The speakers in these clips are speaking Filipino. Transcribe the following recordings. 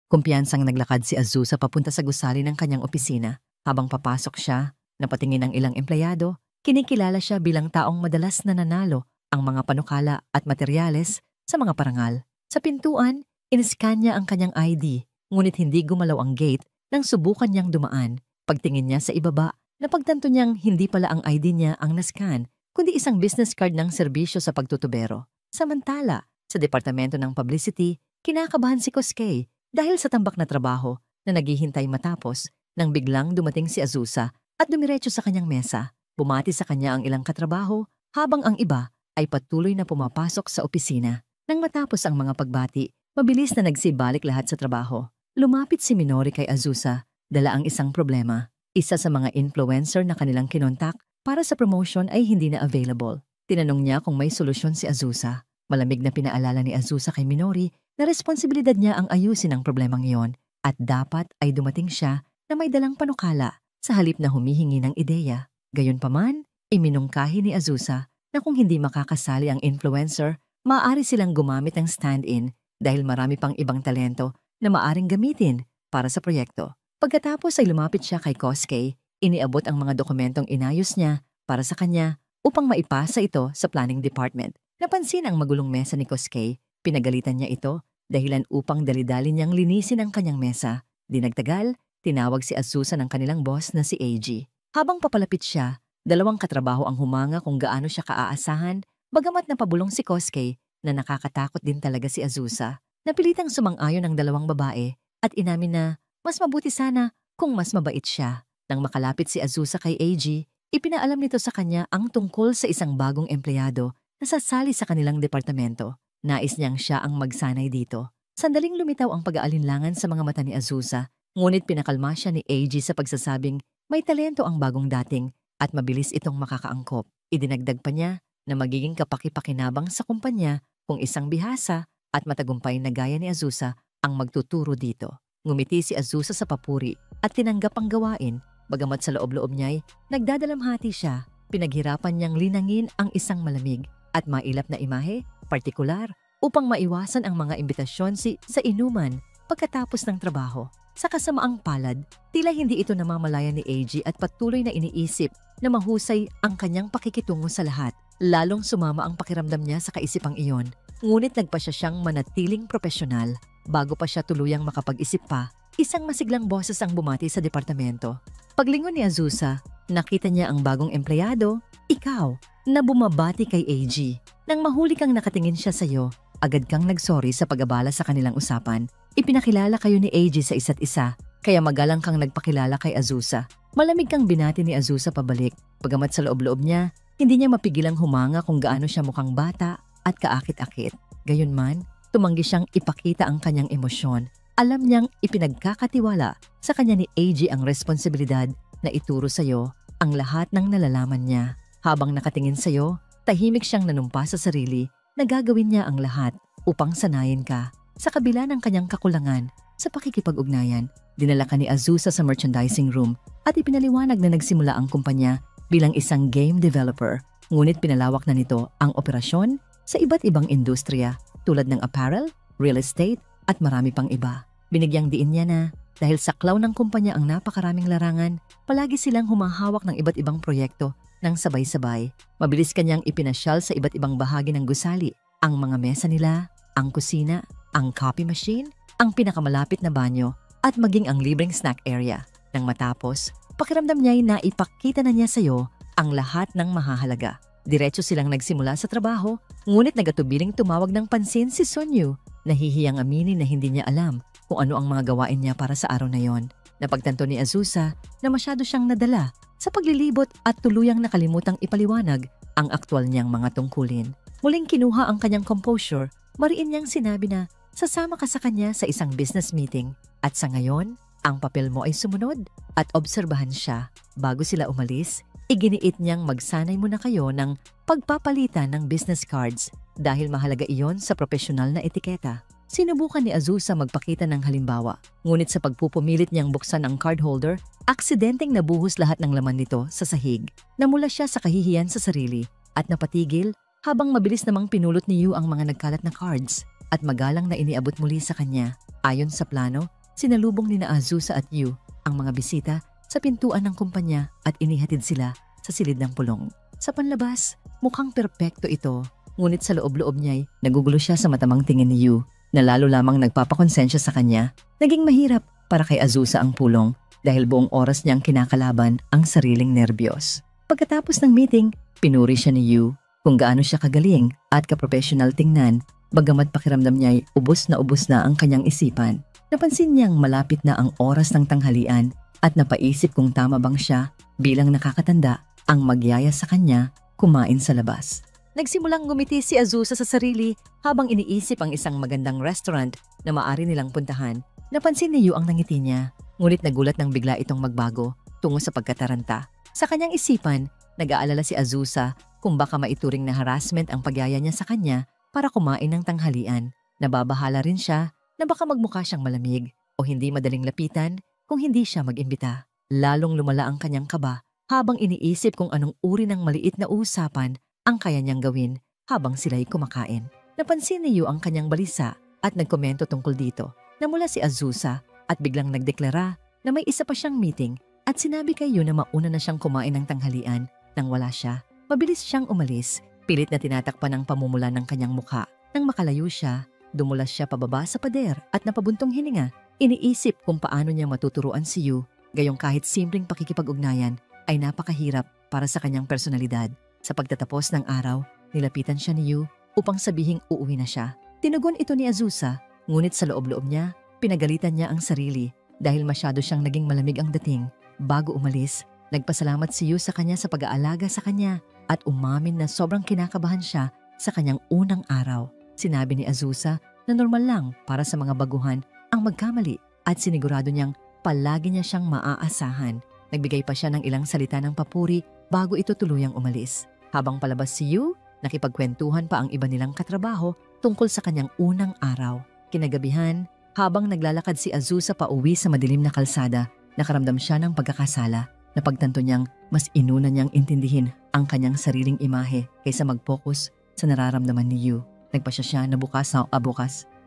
Kumpiyansang naglakad si Azusa papunta sa gusali ng kanyang opisina. Habang papasok siya, napatingin ang ilang empleyado, kinikilala siya bilang taong madalas nananalo ang mga panukala at materyales sa mga parangal. Sa pintuan, iniskan niya ang kanyang ID, ngunit hindi gumalaw ang gate nang subukan niyang dumaan. Pagtingin niya sa ibaba, napagtanto niyang hindi pala ang ID niya ang nascan, kundi isang business card ng serbisyo sa pagtutubero. Samantala, sa departamento ng publicity, kinakabahan si Koskei dahil sa tambak na trabaho na naghihintay matapos nang biglang dumating si Azusa at dumiretso sa kanyang mesa. Bumati sa kanya ang ilang katrabaho habang ang iba ay patuloy na pumapasok sa opisina. Nang matapos ang mga pagbati, mabilis na nagsibalik lahat sa trabaho. Lumapit si Minori kay Azusa, dala ang isang problema. Isa sa mga influencer na kanilang kinontak para sa promotion ay hindi na available. Tinanong niya kung may solusyon si Azusa. Malamig na pinaalala ni Azusa kay Minori na responsibilidad niya ang ayusin ang problemang iyon at dapat ay dumating siya na may dalang panukala sa halip na humihingi ng ideya. Gayunpaman, iminungkahi ni Azusa na kung hindi makakasali ang influencer, maaari silang gumamit ng stand-in dahil marami pang ibang talento na maaring gamitin para sa proyekto. Pagkatapos ay lumapit siya kay Koskei, iniabot ang mga dokumentong inayos niya para sa kanya upang maipasa ito sa planning department. Napansin ang magulong mesa ni Koskei, pinagalitan niya ito dahilan upang dalidali niyang linisin ang kanyang mesa. Di nagtagal, tinawag si Azusa ng kanilang boss na si AG. Habang papalapit siya, dalawang katrabaho ang humanga kung gaano siya kaaasahan, bagamat napabulong si Koskei na nakakatakot din talaga si Azusa. Napilitang sumang-ayon ang dalawang babae at inamin na mas mabuti sana kung mas mabait siya. Nang makalapit si Azusa kay AG, ipinaalam nito sa kanya ang tungkol sa isang bagong empleyado na sasali sa kanilang departamento. Nais niyang siya ang magsanay dito. Sandaling lumitaw ang pag-aalinlangan sa mga mata ni Azusa, ngunit pinakalma siya ni AG sa pagsasabing may talento ang bagong dating at mabilis itong makakaangkop. Idinagdag pa niya na magiging kapaki-pakinabang sa kumpanya kung isang bihasa at matagumpay na gaya ni Azusa ang magtuturo dito. Ngumiti si Azusa sa papuri at tinanggap ang gawain, bagamat sa loob-loob niya'y nagdadalamhati siya. Pinaghirapan niyang linangin ang isang malamig at mailap na imahe, partikular, upang maiwasan ang mga imbitasyon sa inuman pagkatapos ng trabaho. Sa kasamaang palad, tila hindi ito namamalaya ni AG at patuloy na iniisip na mahusay ang kanyang pakikitungo sa lahat. Lalong sumama ang pakiramdam niya sa kaisipang iyon, ngunit nagpa siya siyang manatiling propesyonal. Bago pa siya tuluyang makapag-isip pa, isang masiglang boses ang bumati sa departamento. Paglingon ni Azusa, nakita niya ang bagong empleyado, ikaw, na bumabati kay AG. Nang mahuli kang nakatingin siya sa iyo, agad kang nagsorry sa pag-abala sa kanilang usapan. Ipinakilala kayo ni AG sa isa't isa, kaya magalang kang nagpakilala kay Azusa. Malamig kang binati ni Azusa pabalik, bagamat sa loob-loob niya, hindi niya mapigilang humanga kung gaano siya mukhang bata at kaakit-akit. Gayunman, tumanggi siyang ipakita ang kanyang emosyon. Alam niyang ipinagkakatiwala sa kanya ni AG ang responsibilidad na ituro sa iyo ang lahat ng nalalaman niya. Habang nakatingin sa iyo, tahimik siyang nanumpa sa sarili na gagawin niya ang lahat upang sanayin ka. Sa kabila ng kanyang kakulangan sa pakikipag-ugnayan, dinala ka ni Azusa sa merchandising room at ipinaliwanag na nagsimula ang kumpanya bilang isang game developer. Ngunit pinalawak na nito ang operasyon sa iba't ibang industriya tulad ng apparel, real estate at marami pang iba. Binigyang diin niya na dahil saklaw ng kumpanya ang napakaraming larangan, palagi silang humahawak ng iba't ibang proyekto ng sabay-sabay. Mabilis kanyang ipinasyal sa iba't ibang bahagi ng gusali, ang mga mesa nila, ang kusina, ang copy machine, ang pinakamalapit na banyo, at maging ang libreng snack area. Nang matapos, pakiramdam niya'y naipakita na niya sa iyo ang lahat ng mahahalaga. Diretso silang nagsimula sa trabaho, ngunit nagatubiling tumawag ng pansin si Sonyu. Nahihiyang aminin na hindi niya alam kung ano ang mga gawain niya para sa araw na yon. Napagtanto ni Azusa na masyado siyang nadala sa paglilibot at tuluyang nakalimutang ipaliwanag ang aktwal niyang mga tungkulin. Muling kinuha ang kanyang composure, mariin niyang sinabi na sasama ka sa kanya sa isang business meeting at sa ngayon, ang papel mo ay sumunod at obserbahan siya. Bago sila umalis, iginiit niyang magsanay muna kayo ng pagpapalitan ng business cards dahil mahalaga iyon sa profesional na etiketa. Sinubukan ni Azusa magpakita ng halimbawa, ngunit sa pagpupumilit niyang buksan ang card holder, aksidenteng nabuhos lahat ng laman nito sa sahig. Namula siya sa kahihiyan sa sarili at napatigil habang mabilis namang pinulot ni Yu ang mga nagkalat na cards at magalang na iniabot muli sa kanya. Ayon sa plano, Sinalubong ni na Azusa at Yu ang mga bisita sa pintuan ng kumpanya at inihatid sila sa silid ng pulong. Sa panlabas, mukhang perpekto ito, ngunit sa loob-loob niya'y nagugulo siya sa matamang tingin ni Yu na lalo lamang nagpapakonsensya sa kanya. Naging mahirap para kay Azusa ang pulong dahil buong oras niyang kinakalaban ang sariling nerbiyos. Pagkatapos ng meeting, pinuri siya ni Yu kung gaano siya kagaling at kaprofesional tingnan, bagamat pakiramdam niya'y ubos na ang kanyang isipan. Napansin niyang malapit na ang oras ng tanghalian at napaisip kung tama bang siya bilang nakakatanda ang magyaya sa kanya kumain sa labas. Nagsimulang ngumiti si Azusa sa sarili habang iniisip ang isang magandang restaurant na maaari nilang puntahan. Napansin ni Yu ang nangiti niya, ngunit nagulat nang bigla itong magbago tungo sa pagkataranta. Sa kanyang isipan, nag-aalala si Azusa kung baka maituring na harassment ang pagyaya niya sa kanya para kumain ng tanghalian. Nababahala rin siya na baka magmukha siyang malamig o hindi madaling lapitan kung hindi siya mag-imbita. Lalong lumala ang kanyang kaba habang iniisip kung anong uri ng maliit na usapan ang kaya niyang gawin habang sila'y kumakain. Napansin ni Yu ang kanyang balisa at nagkomento tungkol dito. Namula si Azusa at biglang nagdeklara na may isa pa siyang meeting at sinabi kay Yu na mauna na siyang kumain ng tanghalian. Nang wala siya, mabilis siyang umalis, pilit na tinatakpan ang pamumula ng kanyang mukha. Nang makalayo siya, dumulas siya pababa sa pader at napabuntong hininga. Iniisip kung paano niya matuturuan si Yu, gayong kahit simpleng pakikipag-ugnayan ay napakahirap para sa kanyang personalidad. Sa pagtatapos ng araw, nilapitan siya ni Yu upang sabihing uuwi na siya. Tinugon ito ni Azusa, ngunit sa loob-loob niya, pinagalitan niya ang sarili dahil masyado siyang naging malamig ang dating. Bago umalis, nagpasalamat si Yu sa kanya sa pag-aalaga sa kanya at umamin na sobrang kinakabahan siya sa kanyang unang araw. Sinabi ni Azusa na normal lang para sa mga baguhan ang magkamali at sinigurado niyang palagi niya siyang maaasahan. Nagbigay pa siya ng ilang salita ng papuri bago ito tuluyang umalis. Habang palabas si Yu, nakipagkwentuhan pa ang iba nilang katrabaho tungkol sa kanyang unang araw. Kinagabihan, habang naglalakad si Azusa pa uwi sa madilim na kalsada, nakaramdam siya ng pagkakasala. Napagtanto niyang mas inuna niyang intindihin ang kanyang sariling imahe kaysa mag-focus sa nararamdaman ni Yu. Nagpasya siya na bukas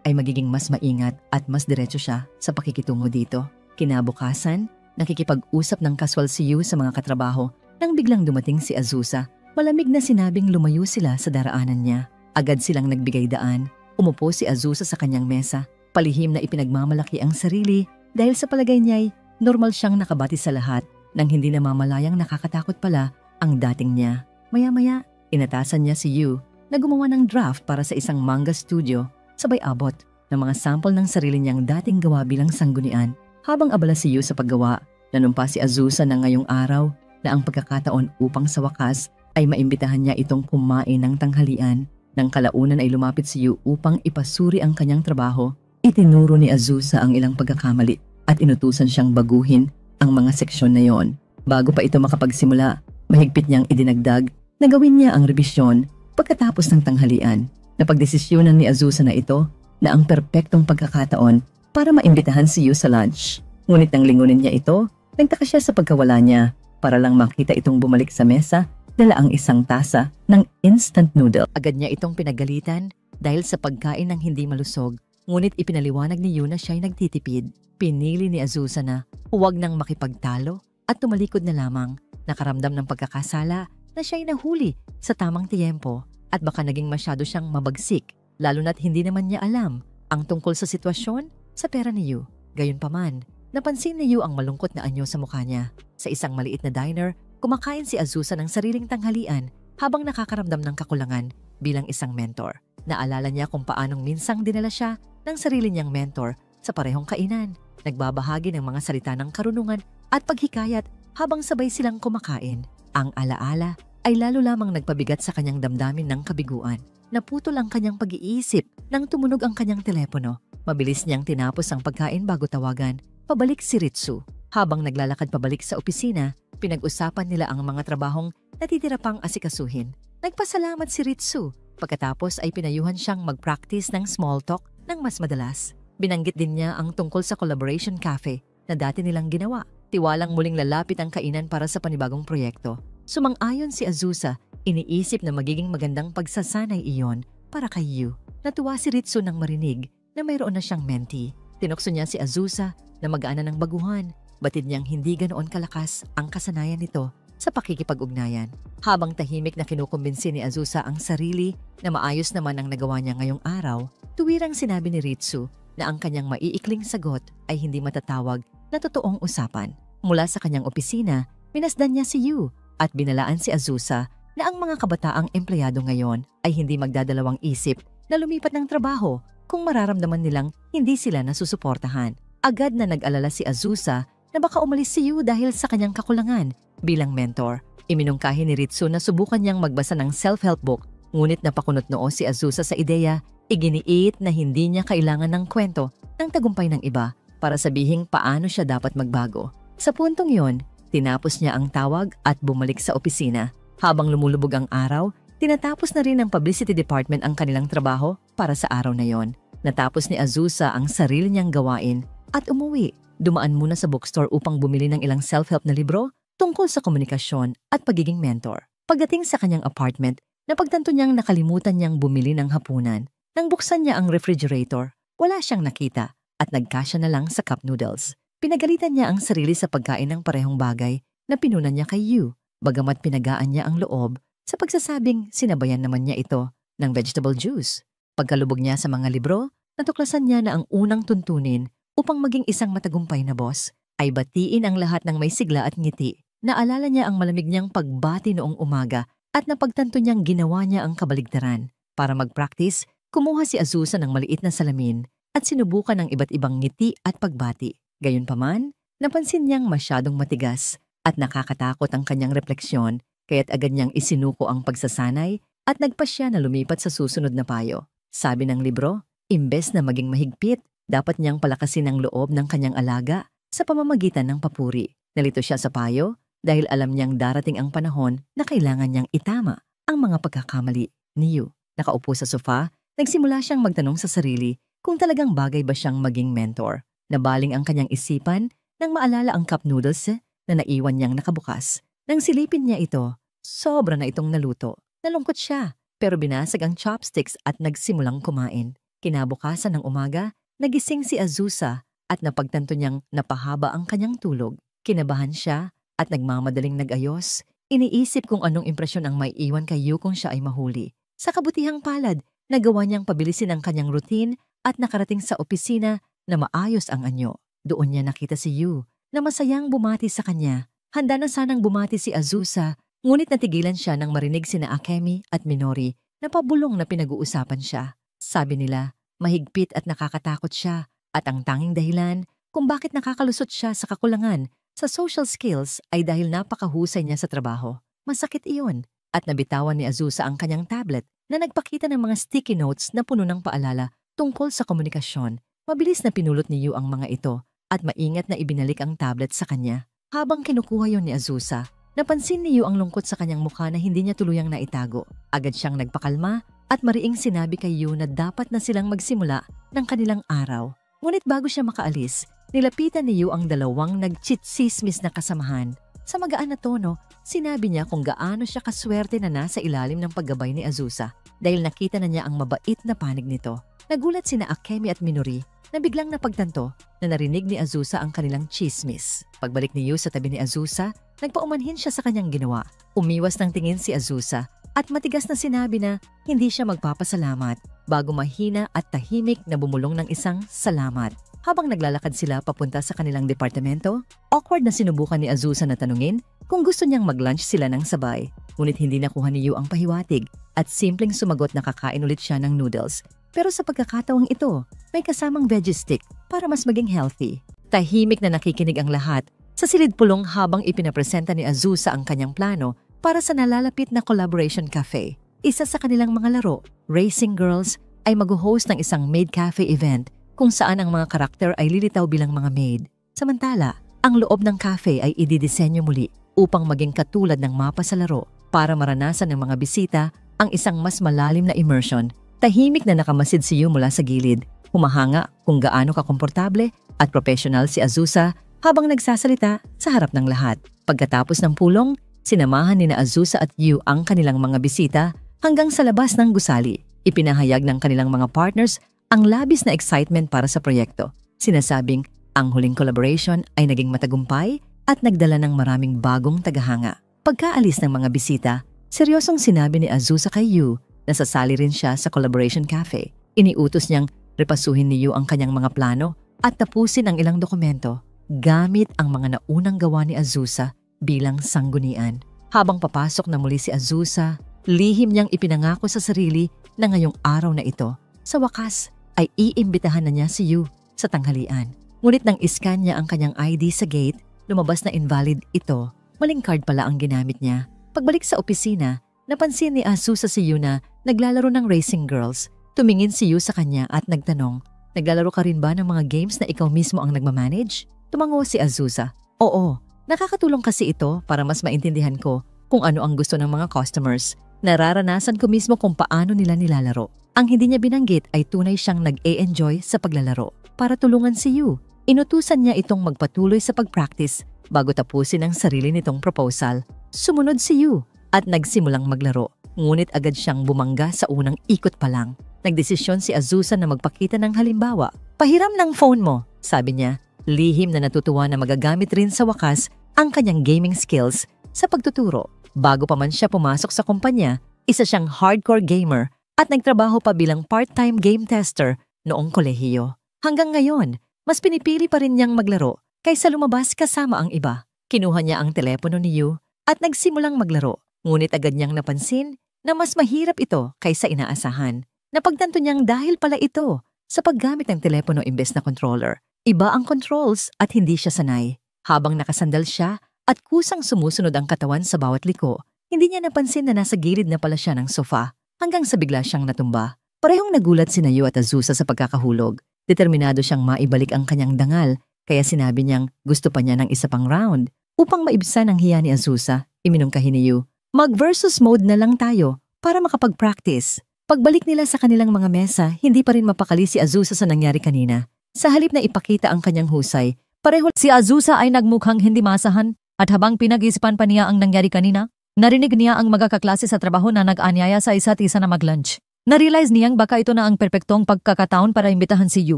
ay magiging mas maingat at mas diretso siya sa pakikitungo dito. Kinabukasan, nakikipag-usap ng kaswal si Yu sa mga katrabaho nang biglang dumating si Azusa. Malamig na sinabing lumayo sila sa daraanan niya. Agad silang nagbigay daan. Umupo si Azusa sa kanyang mesa. Palihim na ipinagmamalaki ang sarili dahil sa palagay niya'y normal siyang nakabati sa lahat nang hindi namamalayang nakakatakot pala ang dating niya. Maya-maya, inatasan niya si Yu na gumawa ng draft para sa isang manga studio, sabay abot ng mga sample ng sarili niyang dating gawa bilang sanggunian. Habang abala si Yu sa paggawa, nanumpa si Azusa na ngayong araw na ang pagkakataon upang sa wakas ay maimbitahan niya itong kumain ng tanghalian. Nang kalaunan ay lumapit si Yu upang ipasuri ang kanyang trabaho. Itinuro ni Azusa ang ilang pagkakamali at inutusan siyang baguhin ang mga seksyon na yon. Bago pa ito makapagsimula, mahigpit niyang idinagdag na gawin niya ang rebisyon pagkatapos ng tanghalian. Napagdesisyonan ni Azusa na ito na ang perpektong pagkakataon para maimbitahan si Yu sa lunch. Ngunit nang lingunin niya ito, nagtaka siya sa pagkawala niya. Para lang makita itong bumalik sa mesa, dala ang isang tasa ng instant noodle. Agad niya itong pinagalitan dahil sa pagkain ng hindi malusog, ngunit ipinaliwanag ni Yu na siya'y nagtitipid. Pinili ni Azusa na huwag nang makipagtalo at tumalikod na lamang. Nakaramdam ng pagkakasala na siya'y nahuli sa tamang tiyempo at baka naging masyado siyang mabagsik, lalo na't hindi naman niya alam ang tungkol sa sitwasyon sa pera ni Yu. Gayunpaman, napansin ni Yu ang malungkot na anyo sa mukha niya. Sa isang maliit na diner, kumakain si Azusa ng sariling tanghalian habang nakakaramdam ng kakulangan bilang isang mentor. Naalala niya kung paanong minsang dinala siya ng sarili niyang mentor sa parehong kainan. Nagbabahagi ng mga salita ng karunungan at paghikayat habang sabay silang kumakain. Ang alaala ay lalo lamang nagpabigat sa kanyang damdamin ng kabiguan. Naputol ang kanyang pag-iisip nang tumunog ang kanyang telepono. Mabilis niyang tinapos ang pagkain bago tawagan. Pabalik si Ritsu. Habang naglalakad pabalik sa opisina, pinag-usapan nila ang mga trabahong natitira pang asikasuhin. Nagpasalamat si Ritsu. Pagkatapos ay pinayuhan siyang mag-practice ng small talk ng mas madalas. Binanggit din niya ang tungkol sa collaboration cafe na dati nilang ginawa. Tiwalang muling lalapit ang kainan para sa panibagong proyekto. Sumang-ayon si Azusa, iniisip na magiging magandang pagsasanay iyon para kay Yu. Natuwa si Ritsu nang marinig na mayroon na siyang mentee. Tinukso niya si Azusa na mag-aana ng baguhan. Batid niyang hindi ganoon kalakas ang kasanayan nito sa pakikipag-ugnayan. Habang tahimik na kinukumbinsi ni Azusa ang sarili na maayos naman ang nagawa niya ngayong araw, tuwirang sinabi ni Ritsu na ang kanyang maiikling sagot ay hindi matatawag na totoong usapan. Mula sa kanyang opisina, minasdan niya si Yu at binalaan si Azusa na ang mga kabataang empleyado ngayon ay hindi magdadalawang isip na lumipat ng trabaho kung mararamdaman nilang hindi sila nasusuportahan. Agad na nag-alala si Azusa na baka umalis si Yu dahil sa kanyang kakulangan bilang mentor. Iminungkahi ni Ritsu na subukan niyang magbasa ng self-help book, ngunit napakunot noo si Azusa sa ideya, iginiit na hindi niya kailangan ng kwento ng tagumpay ng iba para sabihing paano siya dapat magbago. Sa puntong yon, tinapos niya ang tawag at bumalik sa opisina. Habang lumulubog ang araw, tinatapos na rin ng publicity department ang kanilang trabaho para sa araw na yon. Natapos ni Azusa ang sarili niyang gawain at umuwi. Dumaan muna sa bookstore upang bumili ng ilang self-help na libro tungkol sa komunikasyon at pagiging mentor. Pagdating sa kanyang apartment, napagtanto niyang nakalimutan niyang bumili ng hapunan. Nang buksan niya ang refrigerator, wala siyang nakita at nagkasya na lang sa cup noodles. Pinagalitan niya ang sarili sa pagkain ng parehong bagay na pinunan niya kay Yu, bagamat pinagaan niya ang loob sa pagsasabing sinabayan naman niya ito ng vegetable juice. Pagkalubog niya sa mga libro, natuklasan niya na ang unang tuntunin upang maging isang matagumpay na boss ay batiin ang lahat ng may sigla at ngiti. Naalala niya ang malamig niyang pagbati noong umaga at napagtanto niyang ginawa niya ang kabaligtaran. Para mag-practice, kumuha si Azusa ng maliit na salamin at sinubukan ang iba't ibang ngiti at pagbati. Gayunpaman, napansin niyang masyadong matigas at nakakatakot ang kanyang refleksyon, kaya't agad niyang isinuko ang pagsasanay at nagpa siya na lumipat sa susunod na payo. Sabi ng libro, imbes na maging mahigpit, dapat niyang palakasin ang loob ng kanyang alaga sa pamamagitan ng papuri. Nalito siya sa payo dahil alam niyang darating ang panahon na kailangan niyang itama ang mga pagkakamali ni Yu. Nakaupo sa sofa, nagsimula siyang magtanong sa sarili kung talagang bagay ba siyang maging mentor. Nabaling ang kanyang isipan nang maalala ang cup noodles na naiwan niyang nakabukas. Nang silipin niya ito, sobra na itong naluto. Nalungkot siya, pero binasag ang chopsticks at nagsimulang kumain. Kinabukasan ng umaga, nagising si Azusa at napagtanto niyang napahaba ang kanyang tulog. Kinabahan siya at nagmamadaling nag-ayos. Iniisip kung anong impresyon ang may iwan kay Yu kung siya ay mahuli. Sa kabutihang palad, nagawa niyang pabilisin ang kanyang routine at nakarating sa opisina na maayos ang anyo. Doon niya nakita si Yu na masayang bumati sa kanya. Handa na sanang bumati si Azusa, ngunit natigilan siya nang marinig sina Akemi at Minori na pabulong na pinag-uusapan siya. Sabi nila, mahigpit at nakakatakot siya at ang tanging dahilan kung bakit nakakalusot siya sa kakulangan sa social skills ay dahil napakahusay niya sa trabaho. Masakit iyon at nabitawan ni Azusa ang kanyang tablet na nagpakita ng mga sticky notes na puno ng paalala tungkol sa komunikasyon. Mabilis na pinulot ni Yu ang mga ito at maingat na ibinalik ang tablet sa kanya. Habang kinukuha yon ni Azusa, napansin ni Yu ang lungkot sa kanyang mukha na hindi niya tuluyang naitago. Agad siyang nagpakalma at mariing sinabi kay Yu na dapat na silang magsimula ng kanilang araw. Ngunit bago siya makaalis, nilapitan ni Yu ang dalawang nagchitsismis na kasamahan. Sa magaan na tono, sinabi niya kung gaano siya kaswerte na nasa ilalim ng paggabay ni Azusa dahil nakita na niya ang mabait na panig nito. Nagulat sina Akemi at Minori na biglang napagtanto na narinig ni Azusa ang kanilang chismis. Pagbalik ni Yu sa tabi ni Azusa, nagpaumanhin siya sa kanyang ginawa. Umiwas ng tingin si Azusa at matigas na sinabi na hindi siya magpapasalamat bago mahina at tahimik na bumulong ng isang salamat. Habang naglalakad sila papunta sa kanilang departamento, awkward na sinubukan ni Azusa na tanungin kung gusto niyang mag-lunch sila ng sabay. Ngunit hindi nakuha ni Yu ang pahiwatig at simpleng sumagot na kakain ulit siya ng noodles. Pero sa pagkakataong ito, may kasamang veggie stick para mas maging healthy. Tahimik na nakikinig ang lahat sa silid pulong habang ipinapresenta ni Azusa ang kanyang plano para sa nalalapit na collaboration cafe. Isa sa kanilang mga laro, Racing Girls, ay mag-host ng isang maid cafe event kung saan ang mga karakter ay lilitaw bilang mga maid. Samantala, ang loob ng cafe ay ididisenyo muli upang maging katulad ng mapa sa laro para maranasan ng mga bisita ang isang mas malalim na immersion. Tahimik na nakamasid si Yu mula sa gilid, humahanga kung gaano kakomportable at professional si Azusa habang nagsasalita sa harap ng lahat. Pagkatapos ng pulong, sinamahan ni na Azusa at Yu ang kanilang mga bisita hanggang sa labas ng gusali. Ipinahayag ng kanilang mga partners ang labis na excitement para sa proyekto. Sinasabing ang huling collaboration ay naging matagumpay at nagdala ng maraming bagong tagahanga. Pagkaalis ng mga bisita, seryosong sinabi ni Azusa kay Yu na sasali rin siya sa Collaboration Cafe. Iniutos niyang repasuhin ni Yu ang kanyang mga plano at tapusin ang ilang dokumento gamit ang mga naunang gawa ni Azusa bilang sanggunian. Habang papasok na muli si Azusa, lihim niyang ipinangako sa sarili na ngayong araw na ito, sa wakas ay iimbitahan na niya si Yu sa tanghalian. Ngunit nang iskan niya ang kanyang ID sa gate, lumabas na invalid ito. Maling card pala ang ginamit niya. Pagbalik sa opisina, napansin ni Azusa si Yu na naglalaro ng Racing Girls. Tumingin si Yu sa kanya at nagtanong, "Naglalaro ka rin ba ng mga games na ikaw mismo ang nagmamanage?" Tumango si Azusa, "Oo, nakakatulong kasi ito para mas maintindihan ko kung ano ang gusto ng mga customers. Nararanasan ko mismo kung paano nila nilalaro." Ang hindi niya binanggit ay tunay siyang nag-e-enjoy sa paglalaro. Para tulungan si Yu, inutusan niya itong magpatuloy sa pag-practice bago tapusin ang sarili nitong proposal. Sumunod si Yu at nagsimulang maglaro. Ngunit agad siyang bumangga sa unang ikot pa lang. Nagdesisyon si Azusa na magpakita ng halimbawa. "Pahiram ng phone mo," sabi niya. Lihim na natutuwa na magagamit rin sa wakas ang kanyang gaming skills sa pagtuturo. Bago pa man siya pumasok sa kumpanya, isa siyang hardcore gamer at nagtrabaho pa bilang part-time game tester noong kolehiyo. Hanggang ngayon, mas pinipili pa rin niyang maglaro kaysa lumabas kasama ang iba. Kinuha niya ang telepono ni Yu at nagsimulang maglaro. Ngunit agad niyang napansin na mas mahirap ito kaysa inaasahan. Napagtanto niyang dahil pala ito sa paggamit ng telepono imbes na controller. Iba ang controls at hindi siya sanay. Habang nakasandal siya at kusang sumusunod ang katawan sa bawat liko, hindi niya napansin na nasa gilid na pala siya ng sofa hanggang sa bigla siyang natumba. Parehong nagulat si Yu at Azusa sa pagkakahulog. Determinado siyang maibalik ang kanyang dangal kaya sinabi niyang gusto pa niya ng isa pang round. Upang maibsan ang hiya ni Azusa, iminungkahi ni Yu, "Mag-versus mode na lang tayo para makapag-practice." Pagbalik nila sa kanilang mga mesa, hindi pa rin mapakali si Azusa sa nangyari kanina. Sa halip na ipakita ang kanyang husay, pareho si Azusa ay nagmukhang hindi maasahan at habang pinag-isipan pa niya ang nangyari kanina, narinig niya ang magkakaklase sa trabaho na nag-anyaya sa isa't isa na mag-lunch. Narealize niyang baka ito na ang perpektong pagkakataon para imbitahan si Yu.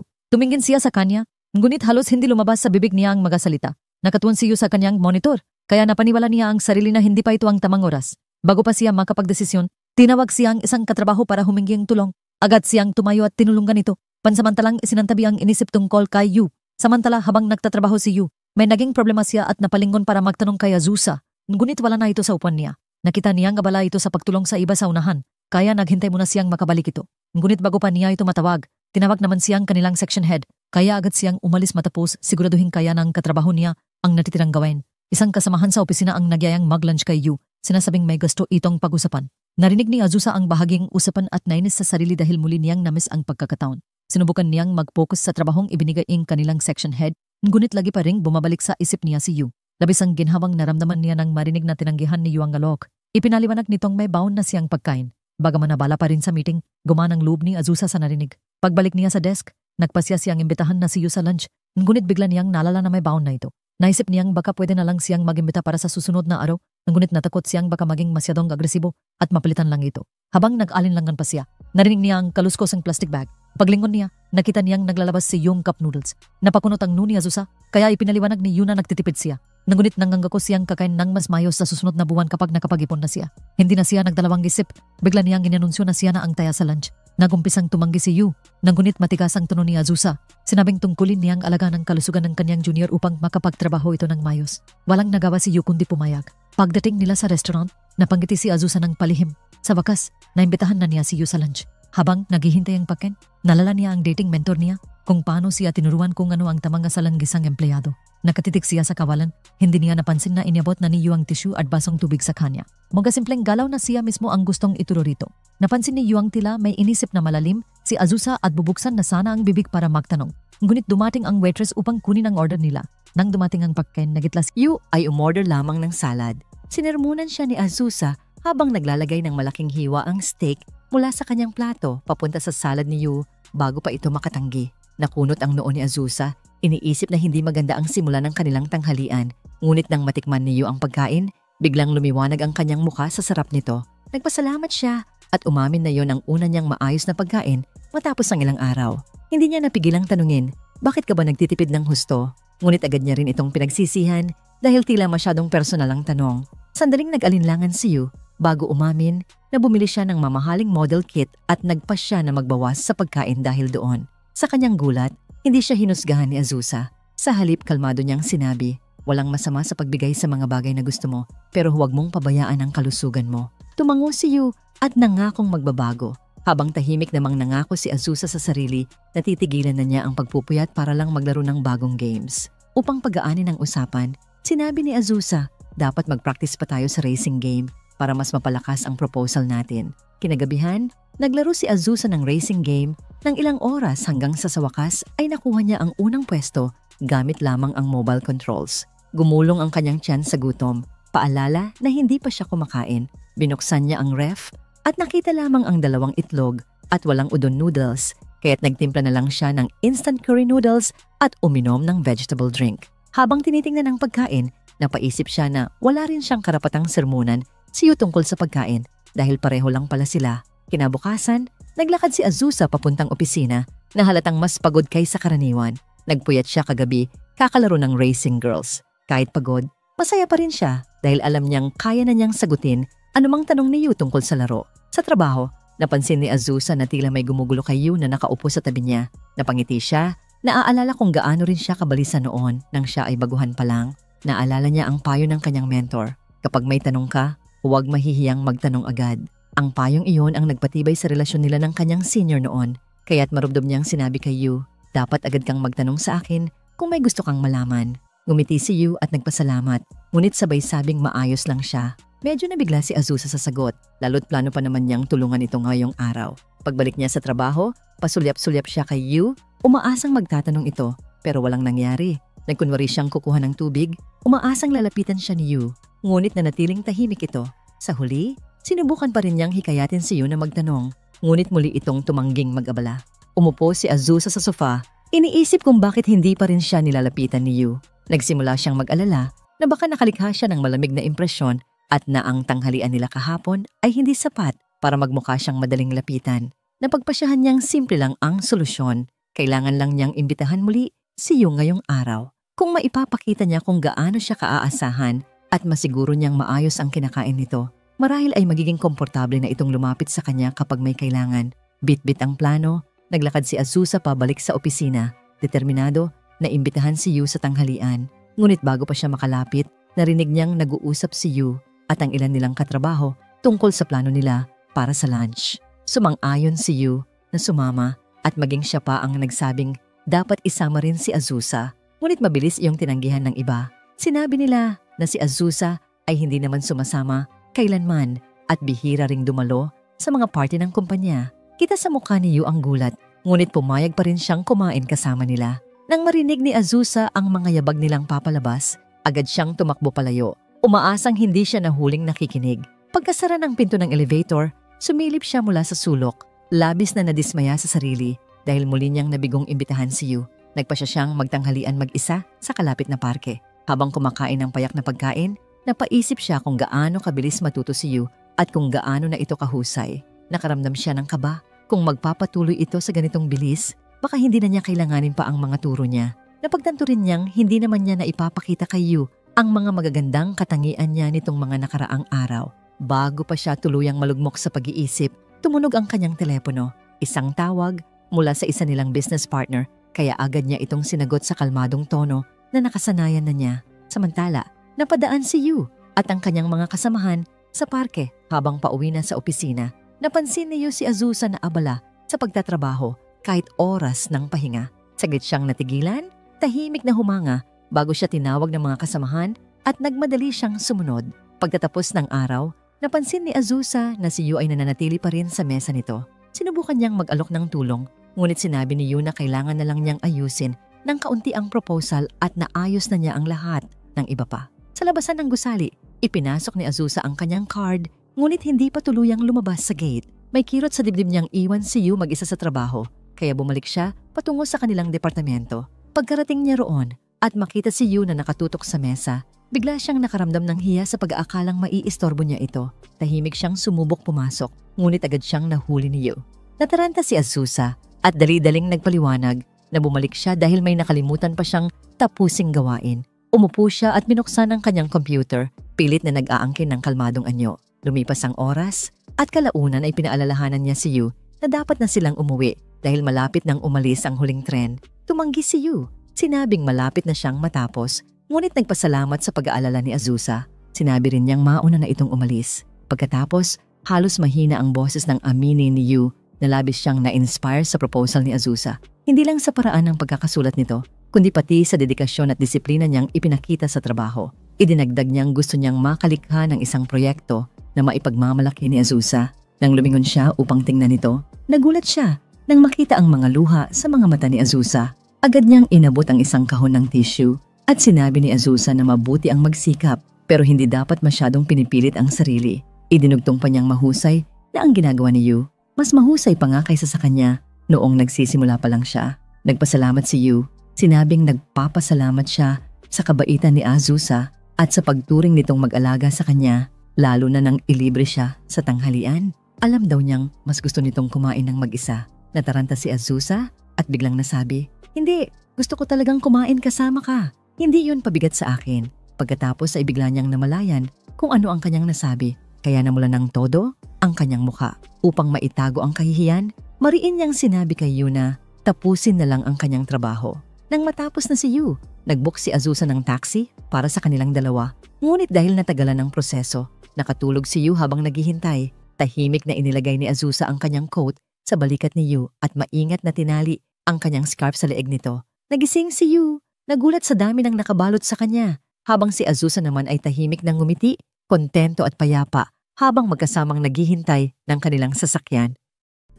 Tumingin siya sa kanya, ngunit halos hindi lumabas sa bibig niya ang magasalita. Nakatuon si Yu sa kanyang monitor, kaya napaniwala niya ang sarili na hindi pa ito ang tamang oras. Bago pa siya makapagdesisyon, tinawag siya ang isang katrabaho para humingi ng tulong. Agad siyang tumayo at tinulungan ito. Pansamantalang isinantabi ang inisip tungkol kay Yu. Samantala habang nagtatrabaho si Yu, may naging problema siya at napalingon para magtanong kay Azusa. Ngunit wala na ito sa upuan niya. Nakita niyang abala ito sa pagtulong sa iba sa unahan, kaya naghintay muna siyang makabalik ito. Ngunit bago pa niya ito matawag, tinawag naman siyang kanilang section head, kaya agad siyang umalis matapos siguraduhin kaya ng katrabaho niya ang natitirang gawin. Isang kasamahan sa opisina ang nagyayang mag-lunch kay Yu, sinasabing may gusto itong pag-usapan. Narinig ni Azusa ang bahaging usapan at nainis sa sarili dahil muli niyang namiss ang pagkakataon. Sinubukan niyang mag-focus sa trabahong ibinigay ng kanilang section head, ngunit lagi pa ring bumabalik sa isip niya si Yu. Labis ang ginhawang naramdaman niya nang marinig na tinanggihan ni Yu ang alok. Ipinaliwanag nitong may baon na siyang pagkain. Bagaman nabala pa rin sa meeting, gumanang loob ni Azusa sa narinig. Pagbalik niya sa desk, nagpasya siyang imbitahan na si Yu sa lunch, ngunit bigla niyang naalala na may baon na ito. Naisip niyang baka pwede na lang siyang mag-imbita para sa susunod na araw, ngunit natakot siyang baka maging masyadong agresibo at mapalitan lang ito. Habang nag-alinlangan pa siya, narinig niya ang kaluskos ng plastic bag. Paglingon niya, nakita niyang naglalabas si Yung cup noodles. Napakunot ang ni Azusa, kaya ipinaliwanag ni Yu na nagtitipid siya. Ngunit nanganggako siyang kakain ng mas mayos sa susunod na buwan kapag nakapag-ipon na siya. Hindi na siya nagdalawang isip, bigla niyang inanunsyo na siya na ang taya sa lunch. Nagumpisang tumanggi si Yu, ngunit matigas ang tono ni Azusa. Sinabing tungkulin niyang alaga ng kalusugan ng kanyang junior upang makapagtrabaho ito ng mayos. Walang nagawa si Yu kundi pumayag. Pagdating nila sa restaurant, napangiti si Azusa ng palihim. Sa wakas, naimbitahan na niya si Yu sa lunch. Habang naghihintay ang paken, nalala niya ang dating mentor niya kung paano siya tinuruan kung ano ang tamang asalan-gisang empleyado. Nakatitik siya sa kawalan, hindi niya napansin na iniabot na ni Yu ang tissue at basong tubig sa kanya. Mga simpleng galaw na siya mismo ang gustong ituro rito. Napansin ni Yu ang tila may inisip na malalim si Azusa at bubuksan na sana ang bibig para magtanong. Ngunit dumating ang waitress upang kunin ang order nila. Nang dumating ang paken, nagitlas Yu ay umorder lamang ng salad. Sinermunan siya ni Azusa habang naglalagay ng malaking hiwa ang steak mula sa kanyang plato papunta sa salad ni Yu bago pa ito makatanggi. Nakunot ang noo ni Azusa, iniisip na hindi maganda ang simula ng kanilang tanghalian. Ngunit nang matikman ni Yu ang pagkain, biglang lumiwanag ang kanyang mukha sa sarap nito. Nagpasalamat siya at umamin na yon ang una niyang maayos na pagkain matapos ang ilang araw. Hindi niya napigilang tanungin bakit ka ba nagtitipid ng husto? Ngunit agad niya rin itong pinagsisihan dahil tila masyadong personal ang tanong. Sandaling nag-alinlangan si Yu bago umamin na bumili siya ng mamahaling model kit at nagpa siya na magbawas sa pagkain dahil doon. Sa kanyang gulat, hindi siya hinusgahan ni Azusa. Sa halip, kalmado niyang sinabi, walang masama sa pagbigay sa mga bagay na gusto mo, pero huwag mong pabayaan ang kalusugan mo. Tumango si Yu at nangakong magbabago. Habang tahimik namang nangako si Azusa sa sarili, natitigilan na niya ang pagpupuyat para lang maglaro ng bagong games. Upang pagaanin ang usapan, sinabi ni Azusa, dapat mag-practice pa tayo sa racing game para mas mapalakas ang proposal natin. Kinagabihan, naglaro si Azusa ng racing game ng ilang oras hanggang sa wakas ay nakuha niya ang unang pwesto gamit lamang ang mobile controls. Gumulong ang kanyang tiyan sa gutom. Paalala na hindi pa siya kumakain. Binuksan niya ang ref at nakita lamang ang 2 itlog at walang udon noodles, kaya't nagtimpla na lang siya ng instant curry noodles at uminom ng vegetable drink. Habang tinitingnan ang pagkain, napaisip siya na wala rin siyang karapatang sermonan si Yu tungkol sa pagkain dahil pareho lang pala sila. Kinabukasan, naglakad si Azusa papuntang opisina na halatang mas pagod kaysa karaniwan. Nagpuyat siya kagabi, kakalaro ng Racing Girls. Kahit pagod, masaya pa rin siya dahil alam niyang kaya na niyang sagutin anumang tanong ni Yu tungkol sa laro. Sa trabaho, napansin ni Azusa na tila may gumugulo kay Yu na nakaupo sa tabi niya. Napangiti siya, naaalala kung gaano rin siya kabalisa noon nang siya ay baguhan pa lang. Naalala niya ang payo ng kanyang mentor. Kapag may tanong ka, huwag mahihiyang magtanong agad. Ang payong iyon ang nagpatibay sa relasyon nila ng kanyang senior noon. Kaya't marubdob niyang sinabi kay Yu, dapat agad kang magtanong sa akin kung may gusto kang malaman. Ngumiti si Yu at nagpasalamat, ngunit sabay sabing maayos lang siya. Medyo nabigla si Azusa sa sagot, lalo't plano pa naman niyang tulungan ito ngayong araw. Pagbalik niya sa trabaho, pasulyap-sulyap siya kay Yu, umaasang magtatanong ito, pero walang nangyari. Nagkunwari siyang kukuha ng tubig, umaasang lalapitan siya ni Yu, ngunit nanatiling tahimik ito. Sa huli, sinubukan pa rin niyang hikayatin si Yu na magtanong, ngunit muli itong tumangging mag-abala. Umupo si Azusa sa sofa, iniisip kung bakit hindi pa rin siya nilalapitan ni Yu. Nagsimula siyang mag-alala na baka nakalikha siya ng malamig na impresyon at na ang tanghalian nila kahapon ay hindi sapat para magmukha siyang madaling lapitan. Napagpasyahan niyang simple lang ang solusyon. Kailangan lang niyang imbitahan muli si Yu ngayong araw. Kung maipapakita niya kung gaano siya kaaasahan at masiguro niyang maayos ang kinakain nito, marahil ay magiging komportable na itong lumapit sa kanya kapag may kailangan. Bit-bit ang plano, naglakad si Azusa pabalik sa opisina, determinado na imbitahan si Yu sa tanghalian. Ngunit bago pa siya makalapit, narinig niyang nag-uusap si Yu at ang ilan nilang katrabaho tungkol sa plano nila para sa lunch. Sumang-ayon si Yu na sumama at maging siya pa ang nagsabing dapat isama rin si Azusa, ngunit mabilis iyong tinanggihan ng iba. Sinabi nila na si Azusa ay hindi naman sumasama kailanman at bihira ring dumalo sa mga party ng kumpanya. Kita sa mukha ni Yu ang gulat, ngunit pumayag pa rin siyang kumain kasama nila. Nang marinig ni Azusa ang mga yabag nilang papalabas, agad siyang tumakbo palayo. Umaasang hindi siya nahuling nakikinig. Pagkasara ng pinto ng elevator, sumilip siya mula sa sulok. Labis na nadismaya sa sarili dahil muli niyang nabigong imbitahan si Yu. Nagpasya siyang magtanghalian mag-isa sa kalapit na parke. Habang kumakain ng payak na pagkain, napaisip siya kung gaano kabilis matuto si Yu at kung gaano na ito kahusay. Nakaramdam siya ng kaba. Kung magpapatuloy ito sa ganitong bilis, baka hindi na niya kailanganin pa ang mga turo niya. Napagtanto rin niyang hindi naman niya na ipapakita kay Yu ang mga magagandang katangian niya nitong mga nakaraang araw. Bago pa siya tuluyang malugmok sa pag-iisip, tumunog ang kanyang telepono. Isang tawag mula sa isa nilang business partner, kaya agad niya itong sinagot sa kalmadong tono na nakasanayan na niya. Samantala, napadaan si Yu at ang kanyang mga kasamahan sa parke habang pauwi na sa opisina. Napansin ni Yu si Azusa na abala sa pagtatrabaho kahit oras ng pahinga. Saglit siyang natigilan, tahimik na humanga bago siya tinawag ng mga kasamahan at nagmadali siyang sumunod. Pagtatapos ng araw, napansin ni Azusa na si Yu ay nananatili pa rin sa mesa nito. Sinubukan niyang mag-alok ng tulong, ngunit sinabi ni Yu na kailangan na lang niyang ayusin ng kaunti ang proposal at naayos na niya ang lahat ng iba pa. Sa labasan ng gusali, ipinasok ni Azusa ang kanyang card, ngunit hindi pa tuluyang lumabas sa gate. May kirot sa dibdib niyang iwan si Yu mag-isa sa trabaho, kaya bumalik siya patungo sa kanilang departamento. Pagkarating niya roon, at makita si Yu na nakatutok sa mesa, bigla siyang nakaramdam ng hiya sa pag-aakalang maiistorbo niya ito. Tahimik siyang sumubok pumasok, ngunit agad siyang nahuli ni Yu. Nataranta si Azusa at dali-daling nagpaliwanag na bumalik siya dahil may nakalimutan pa siyang tapusing gawain. Umupo siya at binuksan ang kanyang computer, pilit na nag-aangkin ng kalmadong anyo. Lumipas ang oras at kalaunan ay pinaalalahanan niya si Yu na dapat na silang umuwi dahil malapit nang umalis ang huling tren. Tumanggi si Yu. Sinabing malapit na siyang matapos, ngunit nagpasalamat sa pag-aalala ni Azusa. Sinabi rin niyang mauna na itong umalis. Pagkatapos, halos mahina ang boses ng aminin ni Yu na labis siyang na-inspire sa proposal ni Azusa. Hindi lang sa paraan ng pagkakasulat nito, kundi pati sa dedikasyon at disiplina niyang ipinakita sa trabaho. Idinagdag niyang gusto niyang makalikha ng isang proyekto na maipagmamalaki ni Azusa. Nang lumingon siya upang tingnan ito, nagulat siya nang makita ang mga luha sa mga mata ni Azusa. Agad niyang inabot ang isang kahon ng tissue at sinabi ni Azusa na mabuti ang magsikap pero hindi dapat masyadong pinipilit ang sarili. Idinugtong pa niyang mahusay na ang ginagawa ni Yu mas mahusay pa nga kaysa sa kanya noong nagsisimula pa lang siya. Nagpasalamat si Yu. Sinabing nagpapasalamat siya sa kabaitan ni Azusa at sa pagturing nitong mag-alaga sa kanya, lalo na nang ilibre siya sa tanghalian. Alam daw niyang mas gusto nitong kumain ng mag-isa. Nataranta si Azusa at biglang nasabi, "Hindi, gusto ko talagang kumain kasama ka. Hindi yun pabigat sa akin." Pagkatapos ay bigla niyang namalayan kung ano ang kanyang nasabi. Kaya namula ng todo ang kanyang muka. Upang maitago ang kahihiyan, mariin niyang sinabi kay Yu na tapusin na lang ang kanyang trabaho. Nang matapos na si Yu, nag-book si Azusa ng taxi para sa kanilang dalawa. Ngunit dahil natagalan ng proseso, nakatulog si Yu habang naghihintay. Tahimik na inilagay ni Azusa ang kanyang coat sa balikat ni Yu at maingat na tinali ang kanyang scarf sa leeg nito. Nagising si Yu, nagulat sa dami ng nakabalot sa kanya, habang si Azusa naman ay tahimik na ngumiti, kontento at payapa habang magkasamang naghihintay ng kanilang sasakyan.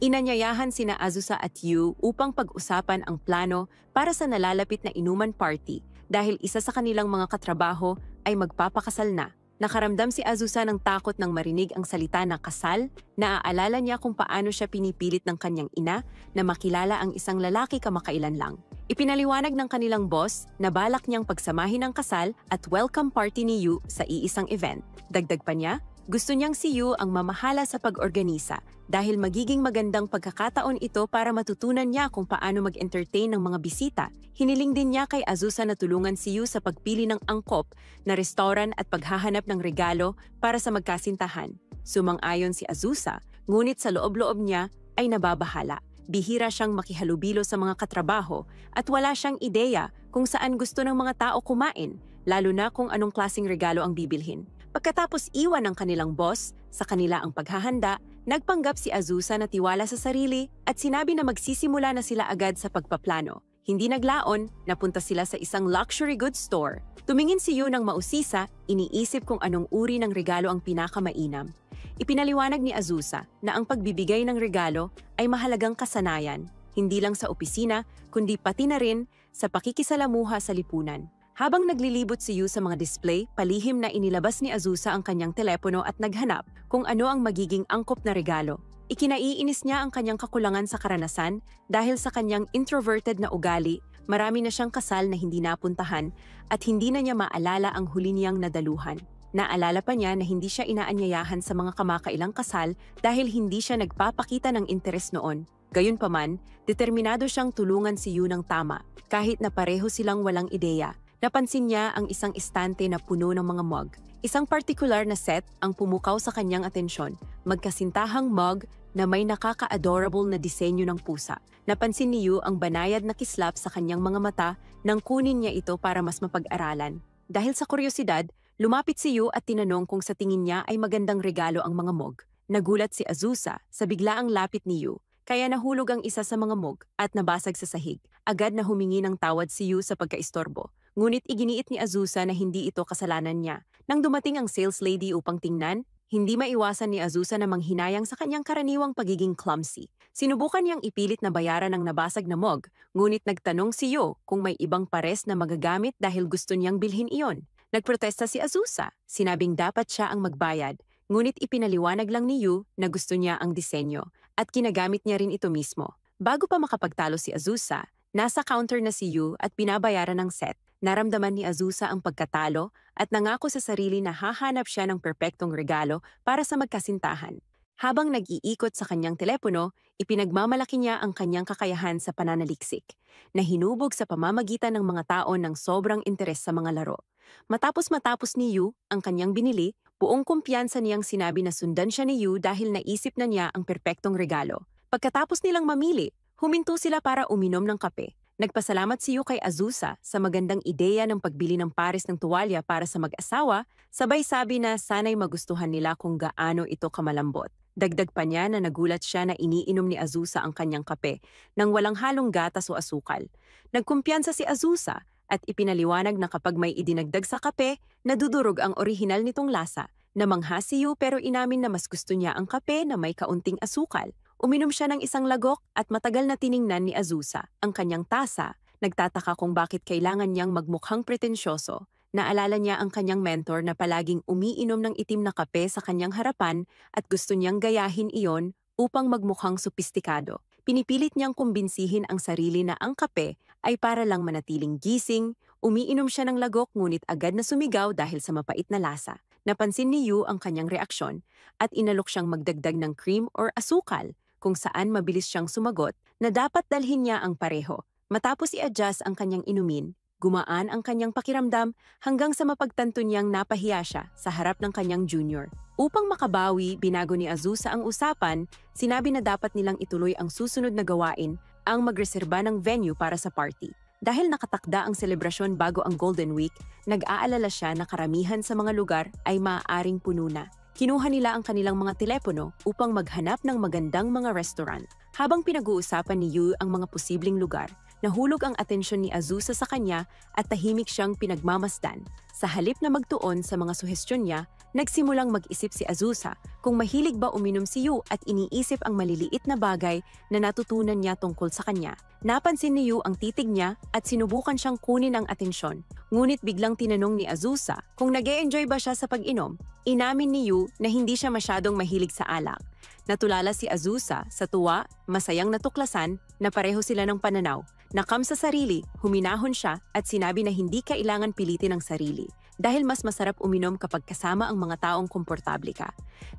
Inanyayahan sina Azusa at Yu upang pag-usapan ang plano para sa nalalapit na inuman party dahil isa sa kanilang mga katrabaho ay magpapakasal na. Nakaramdam si Azusa ng takot nang marinig ang salita na kasal, naaalala niya kung paano siya pinipilit ng kanyang ina na makilala ang isang lalaki kamakailan lang. Ipinaliwanag ng kanilang boss na balak niyang pagsamahin ang kasal at welcome party ni Yu sa iisang event. Dagdag pa niya, gusto niyang si Yu ang mamahala sa pag-organisa dahil magiging magandang pagkakataon ito para matutunan niya kung paano mag-entertain ng mga bisita. Hiniling din niya kay Azusa na tulungan si Yu sa pagpili ng angkop na restaurant at paghahanap ng regalo para sa magkasintahan. Sumang-ayon si Azusa, ngunit sa loob-loob niya ay nababahala. Bihira siyang makihalubilo sa mga katrabaho at wala siyang ideya kung saan gusto ng mga tao kumain, lalo na kung anong klaseng regalo ang bibilhin. Pagkatapos iwan ng kanilang boss sa kanila ang paghahanda, nagpanggap si Azusa na tiwala sa sarili at sinabi na magsisimula na sila agad sa pagpaplano. Hindi naglaon, napunta sila sa isang luxury goods store. Tumingin si Yu ng mausisa, iniisip kung anong uri ng regalo ang pinakamainam. Ipinaliwanag ni Azusa na ang pagbibigay ng regalo ay mahalagang kasanayan, hindi lang sa opisina, kundi pati na rin sa pakikisalamuha sa lipunan. Habang naglilibot si Yu sa mga display, palihim na inilabas ni Azusa ang kanyang telepono at naghanap kung ano ang magiging angkop na regalo. Ikinaiinis niya ang kanyang kakulangan sa karanasan dahil sa kanyang introverted na ugali, marami na siyang kasal na hindi napuntahan at hindi na niya maalala ang huli niyang nadaluhan. Naalala pa niya na hindi siya inaanyayahan sa mga kamakailang kasal dahil hindi siya nagpapakita ng interes noon. Gayunpaman, determinado siyang tulungan si Yu ng tama, kahit na pareho silang walang ideya. Napansin niya ang isang estante na puno ng mga mug. Isang partikular na set ang pumukaw sa kanyang atensyon, magkasintahang mug na may nakaka-adorable na disenyo ng pusa. Napansin ni Yu ang banayad na kislap sa kanyang mga mata nang kunin niya ito para mas mapag-aralan. Dahil sa kuryosidad, lumapit si Yu at tinanong kung sa tingin niya ay magandang regalo ang mga mug. Nagulat si Azusa sa biglaang lapit ni Yu, kaya nahulog ang isa sa mga mug at nabasag sa sahig. Agad na humingi ng tawad si Yu sa pagkaistorbo. Ngunit iginiit ni Azusa na hindi ito kasalanan niya. Nang dumating ang sales lady upang tingnan, hindi maiwasan ni Azusa na manghinayang sa kanyang karaniwang pagiging clumsy. Sinubukan niyang ipilit na bayaran ang nabasag na mug, ngunit nagtanong si Yu kung may ibang pares na magagamit dahil gusto niyang bilhin iyon. Nagprotesta si Azusa, sinabing dapat siya ang magbayad, ngunit ipinaliwanag lang ni Yu na gusto niya ang disenyo at kinagamit niya rin ito mismo. Bago pa makapagtalo si Azusa, nasa counter na si Yu at binabayaran ng set. Naramdaman ni Azusa ang pagkatalo at nangako sa sarili na hahanap siya ng perpektong regalo para sa magkasintahan. Habang nag-iikot sa kanyang telepono, ipinagmamalaki niya ang kanyang kakayahan sa pananaliksik, na hinubog sa pamamagitan ng mga tao ng sobrang interes sa mga laro. Matapos ni Yu ang kanyang binili, buong kumpiyansa niyang sinabi na sundan siya ni Yu dahil naisip na niya ang perpektong regalo. Pagkatapos nilang mamili, huminto sila para uminom ng kape. Nagpasalamat si Yu kay Azusa sa magandang ideya ng pagbili ng pares ng tuwalya para sa mag-asawa, sabay sabi na sana'y magustuhan nila kung gaano ito kamalambot. Dagdag pa niya na nagulat siya na iniinom ni Azusa ang kanyang kape nang walang halong gatas o asukal. Nagkumpiyansa si Azusa at ipinaliwanag na kapag may idinagdag sa kape, nadudurog ang orihinal nitong lasa. Namangha si Yu pero inamin na mas gusto niya ang kape na may kaunting asukal. Uminom siya ng isang lagok at matagal na tiningnan ni Azusa ang kanyang tasa. Nagtataka kung bakit kailangan niyang magmukhang pretensyoso. Naalala niya ang kanyang mentor na palaging umiinom ng itim na kape sa kanyang harapan at gusto niyang gayahin iyon upang magmukhang sopistikado. Pinipilit niyang kumbinsihin ang sarili na ang kape ay para lang manatiling gising. Umiinom siya ng lagok ngunit agad na sumigaw dahil sa mapait na lasa. Napansin ni Yu ang kanyang reaksyon at inalok siyang magdagdag ng cream or asukal, kung saan mabilis siyang sumagot na dapat dalhin niya ang pareho. Matapos i-adjust ang kanyang inumin, gumaan ang kanyang pakiramdam hanggang sa mapagtanto niyang napahiya siya sa harap ng kanyang junior. Upang makabawi, binago ni Azusa ang usapan, sinabi na dapat nilang ituloy ang susunod na gawain, ang magreserba ng venue para sa party. Dahil nakatakda ang selebrasyon bago ang Golden Week, nag-aalala siya na karamihan sa mga lugar ay maaaring puno na. Kinuha nila ang kanilang mga telepono upang maghanap ng magandang mga restaurant. Habang pinag-uusapan ni Yu ang mga posibleng lugar, nahulog ang atensyon ni Azusa sa kanya at tahimik siyang pinagmamasdan. Sa halip na magtuon sa mga suhestyon niya, nagsimulang mag-isip si Azusa kung mahilig ba uminom si Yu at iniisip ang maliliit na bagay na natutunan niya tungkol sa kanya. Napansin ni Yu ang titig niya at sinubukan siyang kunin ang atensyon. Ngunit biglang tinanong ni Azusa kung nag-e-enjoy ba siya sa pag-inom. Inamin ni Yu na hindi siya masyadong mahilig sa alak. Natulala si Azusa sa tuwa, masayang natuklasan na pareho sila ng pananaw. Nakam sa sarili, huminahon siya at sinabi na hindi kailangan pilitin ang sarili dahil mas masarap uminom kapag kasama ang mga taong komportable ka.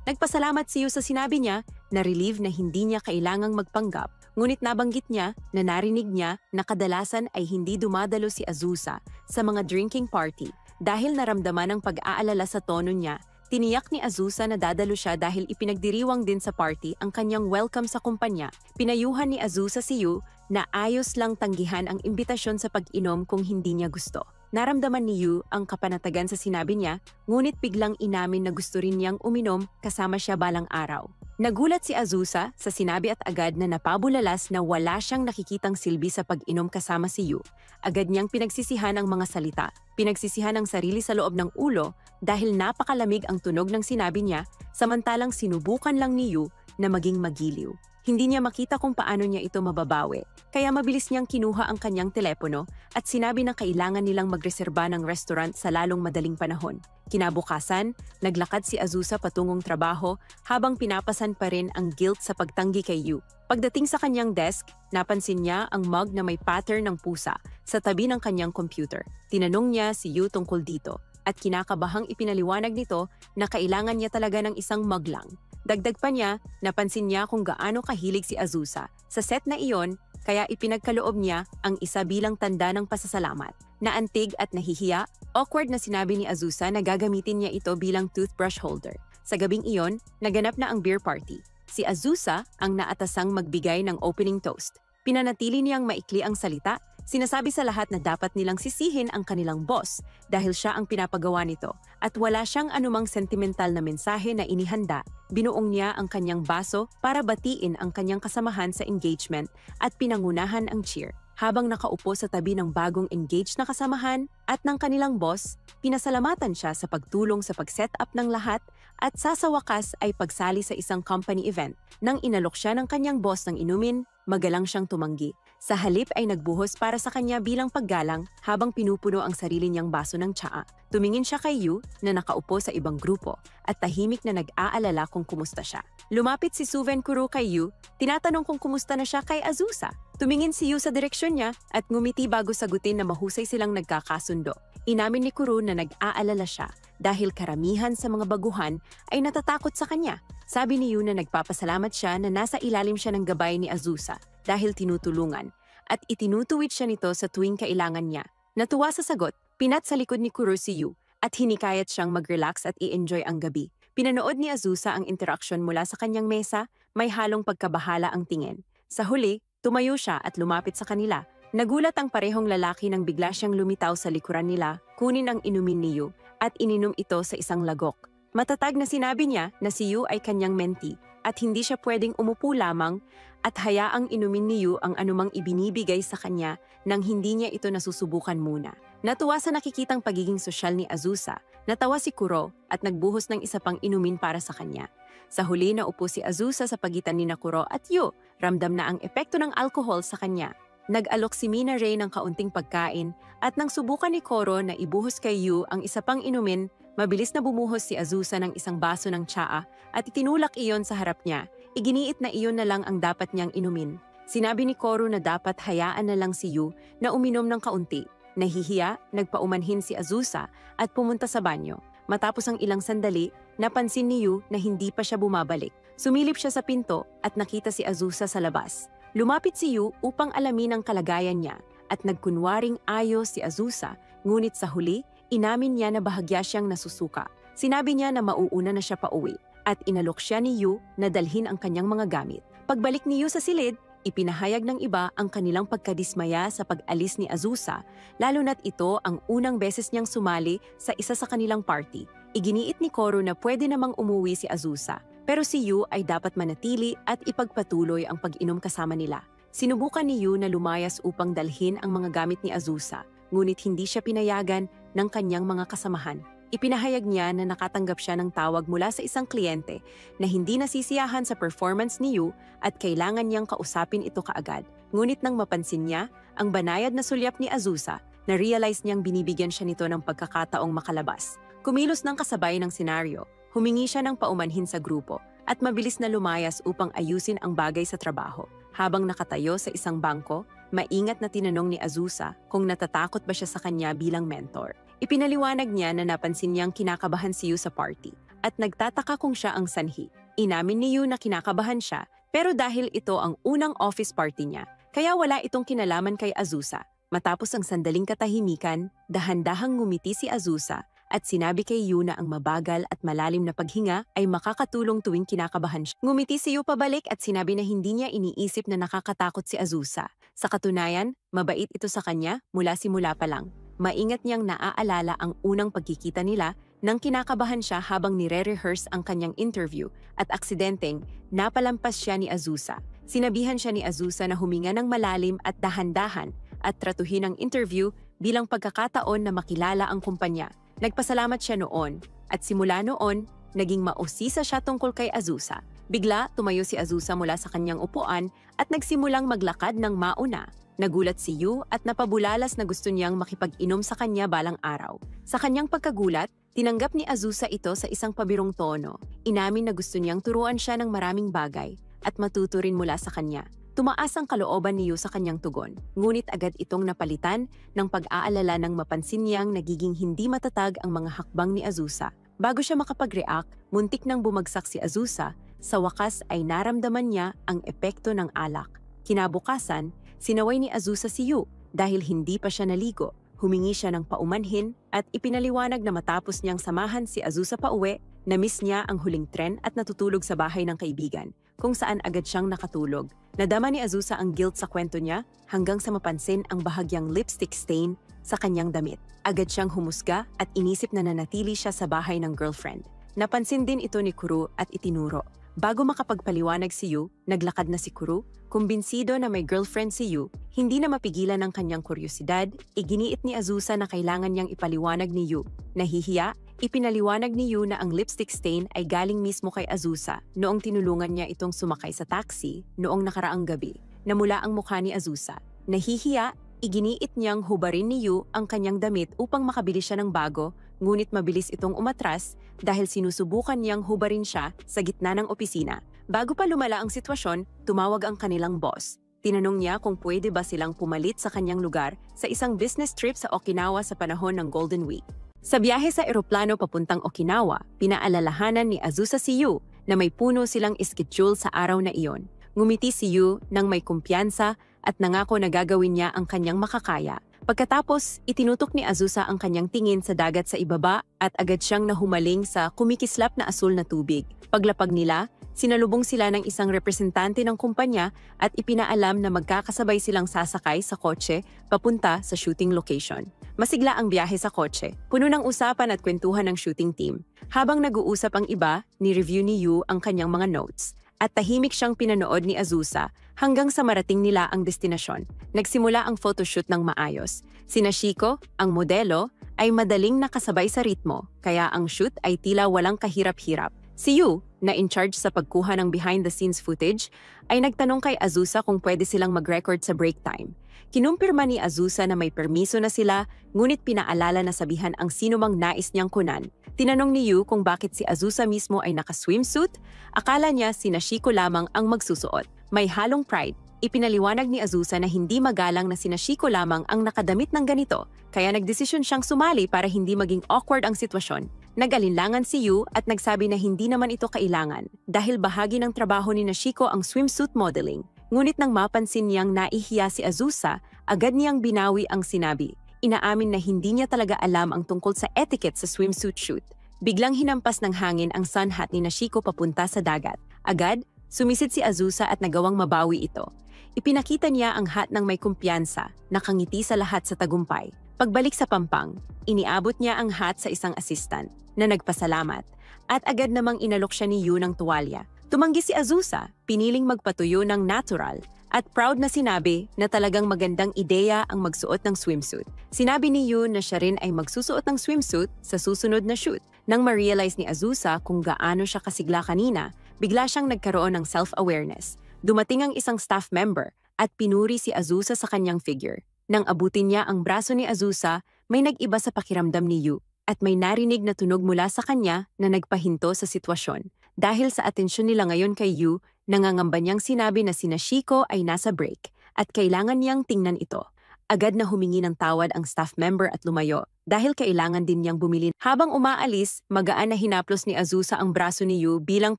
Nagpasalamat si Yu sa sinabi niya na relieve na hindi niya kailangang magpanggap, ngunit nabanggit niya na narinig niya na kadalasan ay hindi dumadalo si Azusa sa mga drinking party dahil naramdaman ang pag-aalala sa tono niya. Tiniyak ni Azusa na dadalo siya dahil ipinagdiriwang din sa party ang kanyang welcome sa kumpanya. Pinayuhan ni Azusa si Yu na ayos lang tanggihan ang imbitasyon sa pag-inom kung hindi niya gusto. Naramdaman ni Yu ang kapanatagan sa sinabi niya, ngunit biglang inamin na gusto rin niyang uminom kasama siya balang araw. Nagulat si Azusa sa sinabi at agad na napabulalas na wala siyang nakikitang silbi sa pag-inom kasama si Yu. Agad niyang pinagsisihan ang mga salita. Pinagsisihan ang sarili sa loob ng ulo dahil napakalamig ang tunog ng sinabi niya, samantalang sinubukan lang ni Yu na maging magiliw. Hindi niya makita kung paano niya ito mababawi, kaya mabilis niyang kinuha ang kanyang telepono at sinabi na kailangan nilang magreserba ng restaurant sa lalong madaling panahon. Kinabukasan, naglakad si Azusa patungong trabaho habang pinapasan pa rin ang guilt sa pagtanggi kay Yu. Pagdating sa kanyang desk, napansin niya ang mug na may pattern ng pusa sa tabi ng kanyang computer. Tinanong niya si Yu tungkol dito at kinakabahang ipinaliwanag nito na kailangan niya talaga ng isang mug lang. Dagdag pa niya, napansin niya kung gaano kahilig si Azusa sa set na iyon, kaya ipinagkaloob niya ang isa bilang tanda ng pasasalamat. Naantig at nahihiya, awkward na sinabi ni Azusa na gagamitin niya ito bilang toothbrush holder. Sa gabing iyon, naganap na ang beer party. Si Azusa ang naatasang magbigay ng opening toast. Pinanatili niyang maikli ang salita, sinasabi sa lahat na dapat nilang sisihin ang kanilang boss dahil siya ang pinapagawa nito at wala siyang anumang sentimental na mensahe na inihanda. Binuong niya ang kanyang baso para batiin ang kanyang kasamahan sa engagement at pinangunahan ang cheer. Habang nakaupo sa tabi ng bagong engaged na kasamahan at ng kanilang boss, pinasalamatan siya sa pagtulong sa pag-set up ng lahat at sa wakas ay pagsali sa isang company event. Nang inalok siya ng kanyang boss ng inumin, magalang siyang tumanggi. Sa halip ay nagbuhos para sa kanya bilang paggalang habang pinupuno ang sarili niyang baso ng tsaa. Tumingin siya kay Yu na nakaupo sa ibang grupo at tahimik na nag-aalala kung kumusta siya. Lumapit si Suven Kuro kay Yu, tinatanong kung kumusta na siya kay Azusa. Tumingin si Yu sa direksyon niya at ngumiti bago sagutin na mahusay silang nagkakasundo. Inamin ni Kuro na nag-aalala siya dahil karamihan sa mga baguhan ay natatakot sa kanya. Sabi ni Yu na nagpapasalamat siya na nasa ilalim siya ng gabay ni Azusa dahil tinutulungan at itinutuwid siya nito sa tuwing kailangan niya. Natuwa sa sagot, pinat sa likod ni Kuro si Yu at hinikayat siyang mag-relax at i-enjoy ang gabi. Pinanood ni Azusa ang interaksyon mula sa kanyang mesa, may halong pagkabahala ang tingin. Sa huli, tumayo siya at lumapit sa kanila. Nagulat ang parehong lalaki nang bigla siyang lumitaw sa likuran nila, kunin ang inumin ni Yu at ininom ito sa isang lagok. Matatag na sinabi niya na si Yu ay kanyang mentee at hindi siya pwedeng umupo lamang at hayaang inumin ni Yu ang anumang ibinibigay sa kanya nang hindi niya ito nasusubukan muna. Natuwa sa nakikitang pagiging sosyal ni Azusa, natawa si Kuro at nagbuhos ng isa pang inumin para sa kanya. Sa huli naupo si Azusa sa pagitan ni Kuro at Yu, ramdam na ang epekto ng alkohol sa kanya. Nag-alok si Mina Ray ng kaunting pagkain at nang subukan ni Kuro na ibuhos kay Yu ang isa pang inumin, mabilis na bumuhos si Azusa ng isang baso ng tsaa at itinulak iyon sa harap niya. Iginiit na iyon na lang ang dapat niyang inumin. Sinabi ni Kuro na dapat hayaan na lang si Yu na uminom ng kaunti. Nahihiya, nagpaumanhin si Azusa at pumunta sa banyo. Matapos ang ilang sandali, napansin ni Yu na hindi pa siya bumabalik. Sumilip siya sa pinto at nakita si Azusa sa labas. Lumapit si Yu upang alamin ang kalagayan niya at nagkunwaring ayos si Azusa, ngunit sa huli, inamin niya na bahagya siyang nasusuka. Sinabi niya na mauuna na siya pauwi at inalok siya ni Yu na dalhin ang kanyang mga gamit. Pagbalik ni Yu sa silid, ipinahayag ng iba ang kanilang pagkadismaya sa pag-alis ni Azusa, lalo na't ito ang unang beses niyang sumali sa isa sa kanilang party. Iginiit ni Kuro na pwede namang umuwi si Azusa, pero si Yu ay dapat manatili at ipagpatuloy ang pag-inom kasama nila. Sinubukan ni Yu na lumayas upang dalhin ang mga gamit ni Azusa, ngunit hindi siya pinayagan ng kanyang mga kasamahan. Ipinahayag niya na nakatanggap siya ng tawag mula sa isang kliyente na hindi nasisiyahan sa performance ni Yu at kailangan niyang kausapin ito kaagad. Ngunit nang mapansin niya ang banayad na sulyap ni Azusa, na-realize niyang binibigyan siya nito ng pagkakataong makalabas. Kumilos ng kasabay ng senaryo, humingi siya ng paumanhin sa grupo at mabilis na lumayas upang ayusin ang bagay sa trabaho. Habang nakatayo sa isang bangko, maingat na tinanong ni Azusa kung natatakot ba siya sa kanya bilang mentor. Ipinaliwanag niya na napansin niyang kinakabahan si Yu sa party at nagtataka kung siya ang sanhi. Inamin ni Yu na kinakabahan siya pero dahil ito ang unang office party niya, kaya wala itong kinalaman kay Azusa. Matapos ang sandaling katahimikan, dahan-dahang ngumiti si Azusa at sinabi kay Yu na ang mabagal at malalim na paghinga ay makakatulong tuwing kinakabahan siya. Ngumiti si Yu pabalik at sinabi na hindi niya iniisip na nakakatakot si Azusa. Sa katunayan, mabait ito sa kanya mula simula pa lang. Maingat niyang naaalala ang unang pagkikita nila nang kinakabahan siya habang nire-rehearse ang kanyang interview at aksidenteng napalampas siya ni Azusa. Sinabihan siya ni Azusa na huminga ng malalim at dahan-dahan at tratuhin ang interview bilang pagkakataon na makilala ang kumpanya. Nagpasalamat siya noon at simula noon, naging mausisa siya tungkol kay Azusa. Bigla, tumayo si Azusa mula sa kanyang upuan at nagsimulang maglakad ng mauna. Nagulat si Yu at napabulalas na gusto niyang makipag-inom sa kanya balang araw. Sa kanyang pagkagulat, tinanggap ni Azusa ito sa isang pabirong tono. Inamin na gusto niyang turuan siya ng maraming bagay at matuto rin mula sa kanya. Tumaas ang kalooban ni Yu sa kanyang tugon, ngunit agad itong napalitan ng pag-aalala nang mapansin niyang nagiging hindi matatag ang mga hakbang ni Azusa. Bago siya makapag-react, muntik nang bumagsak si Azusa, sa wakas ay naramdaman niya ang epekto ng alak. Kinabukasan, sinaway ni Azusa si Yu dahil hindi pa siya naligo. Humingi siya ng paumanhin at ipinaliwanag na matapos niyang samahan si Azusa pauwi, na-miss niya ang huling tren at natutulog sa bahay ng kaibigan, kung saan agad siyang nakatulog. Nadama ni Azusa ang guilt sa kwento niya hanggang sa mapansin ang bahagyang lipstick stain sa kanyang damit. Agad siyang humusga at inisip na nanatili siya sa bahay ng girlfriend. Napansin din ito ni Kuro at itinuro. Bago makapagpaliwanag si Yu, naglakad na si Kuro. Kumbinsido na may girlfriend si Yu, hindi na mapigilan ng kanyang kuryosidad, iginiit ni Azusa na kailangan niyang ipaliwanag ni Yu. Nahihiya, ipinaliwanag ni Yu na ang lipstick stain ay galing mismo kay Azusa noong tinulungan niya itong sumakay sa taxi noong nakaraang gabi. Namula ang mukha ni Azusa. Nahihiya, iginiit niyang hubarin ni Yu ang kanyang damit upang makabili siya ng bago, ngunit mabilis itong umatras dahil sinusubukan niyang hubarin siya sa gitna ng opisina. Bago pa lumala ang sitwasyon, tumawag ang kanilang boss. Tinanong niya kung pwede ba silang pumalit sa kanyang lugar sa isang business trip sa Okinawa sa panahon ng Golden Week. Sa biyahe sa eroplano papuntang Okinawa, pinaalalahanan ni Azusa si Yu na may puno silang iskitsule sa araw na iyon. Ngumiti si Yu nang may kumpiyansa at nangako na gagawin niya ang kanyang makakaya. Pagkatapos, itinutok ni Azusa ang kanyang tingin sa dagat sa ibaba at agad siyang nahumaling sa kumikislap na asul na tubig. Paglapag nila, sinalubong sila ng isang representante ng kumpanya at ipinaalam na magkakasabay silang sasakay sa kotse papunta sa shooting location. Masigla ang biyahe sa kotse, puno ng usapan at kwentuhan ng shooting team. Habang nag-uusap ang iba, ni-review ni Yu ang kanyang mga notes at tahimik siyang pinanood ni Azusa hanggang sa marating nila ang destinasyon. Nagsimula ang photoshoot ng maayos. Sina Shiko, ang modelo, ay madaling nakasabay sa ritmo, kaya ang shoot ay tila walang kahirap-hirap. Si Yu, na in charge sa pagkuha ng behind-the-scenes footage, ay nagtanong kay Azusa kung pwede silang mag-record sa break time. Kinumpirma ni Azusa na may permiso na sila, ngunit pinaalala na sabihan ang sinumang nais niyang kunan. Tinanong ni Yu kung bakit si Azusa mismo ay naka-swimsuit. Akala niya sina Shiko lamang ang magsusuot. May halong pride. Ipinaliwanag ni Azusa na hindi magalang na sina Shiko lamang ang nakadamit ng ganito, kaya nagdesisyon siyang sumali para hindi maging awkward ang sitwasyon. Nag-alinlangan si Yu at nagsabi na hindi naman ito kailangan dahil bahagi ng trabaho ni Shiko ang swimsuit modeling. Ngunit nang mapansin niyang naihiya si Azusa, agad niyang binawi ang sinabi. Inaamin na hindi niya talaga alam ang tungkol sa etiquette sa swimsuit shoot. Biglang hinampas ng hangin ang sun hat ni Shiko papunta sa dagat. Agad, sumisid si Azusa at nagawang mabawi ito. Ipinakita niya ang hat ng may kumpiyansa, nakangiti sa lahat sa tagumpay. Pagbalik sa Pampang, iniabot niya ang hat sa isang assistant na nagpasalamat at agad namang inalok siya ni Yu ng tuwalya. Tumanggi si Azusa, piniling magpatuyo ng natural at proud na sinabi na talagang magandang ideya ang magsuot ng swimsuit. Sinabi ni Yu na siya rin ay magsusuot ng swimsuit sa susunod na shoot. Nang ma-realize ni Azusa kung gaano siya kasigla kanina, bigla siyang nagkaroon ng self-awareness. Dumating ang isang staff member at pinuri si Azusa sa kanyang figure. Nang abutin niya ang braso ni Azusa, may nag-iba sa pakiramdam ni Yu at may narinig na tunog mula sa kanya na nagpahinto sa sitwasyon. Dahil sa atensyon nila ngayon kay Yu, nangangamba niyang sinabi na sina Shiko ay nasa break at kailangan niyang tingnan ito. Agad na humingi ng tawad ang staff member at lumayo dahil kailangan din niyang bumili. Habang umaalis, magaan na hinaplos ni Azusa ang braso ni Yu bilang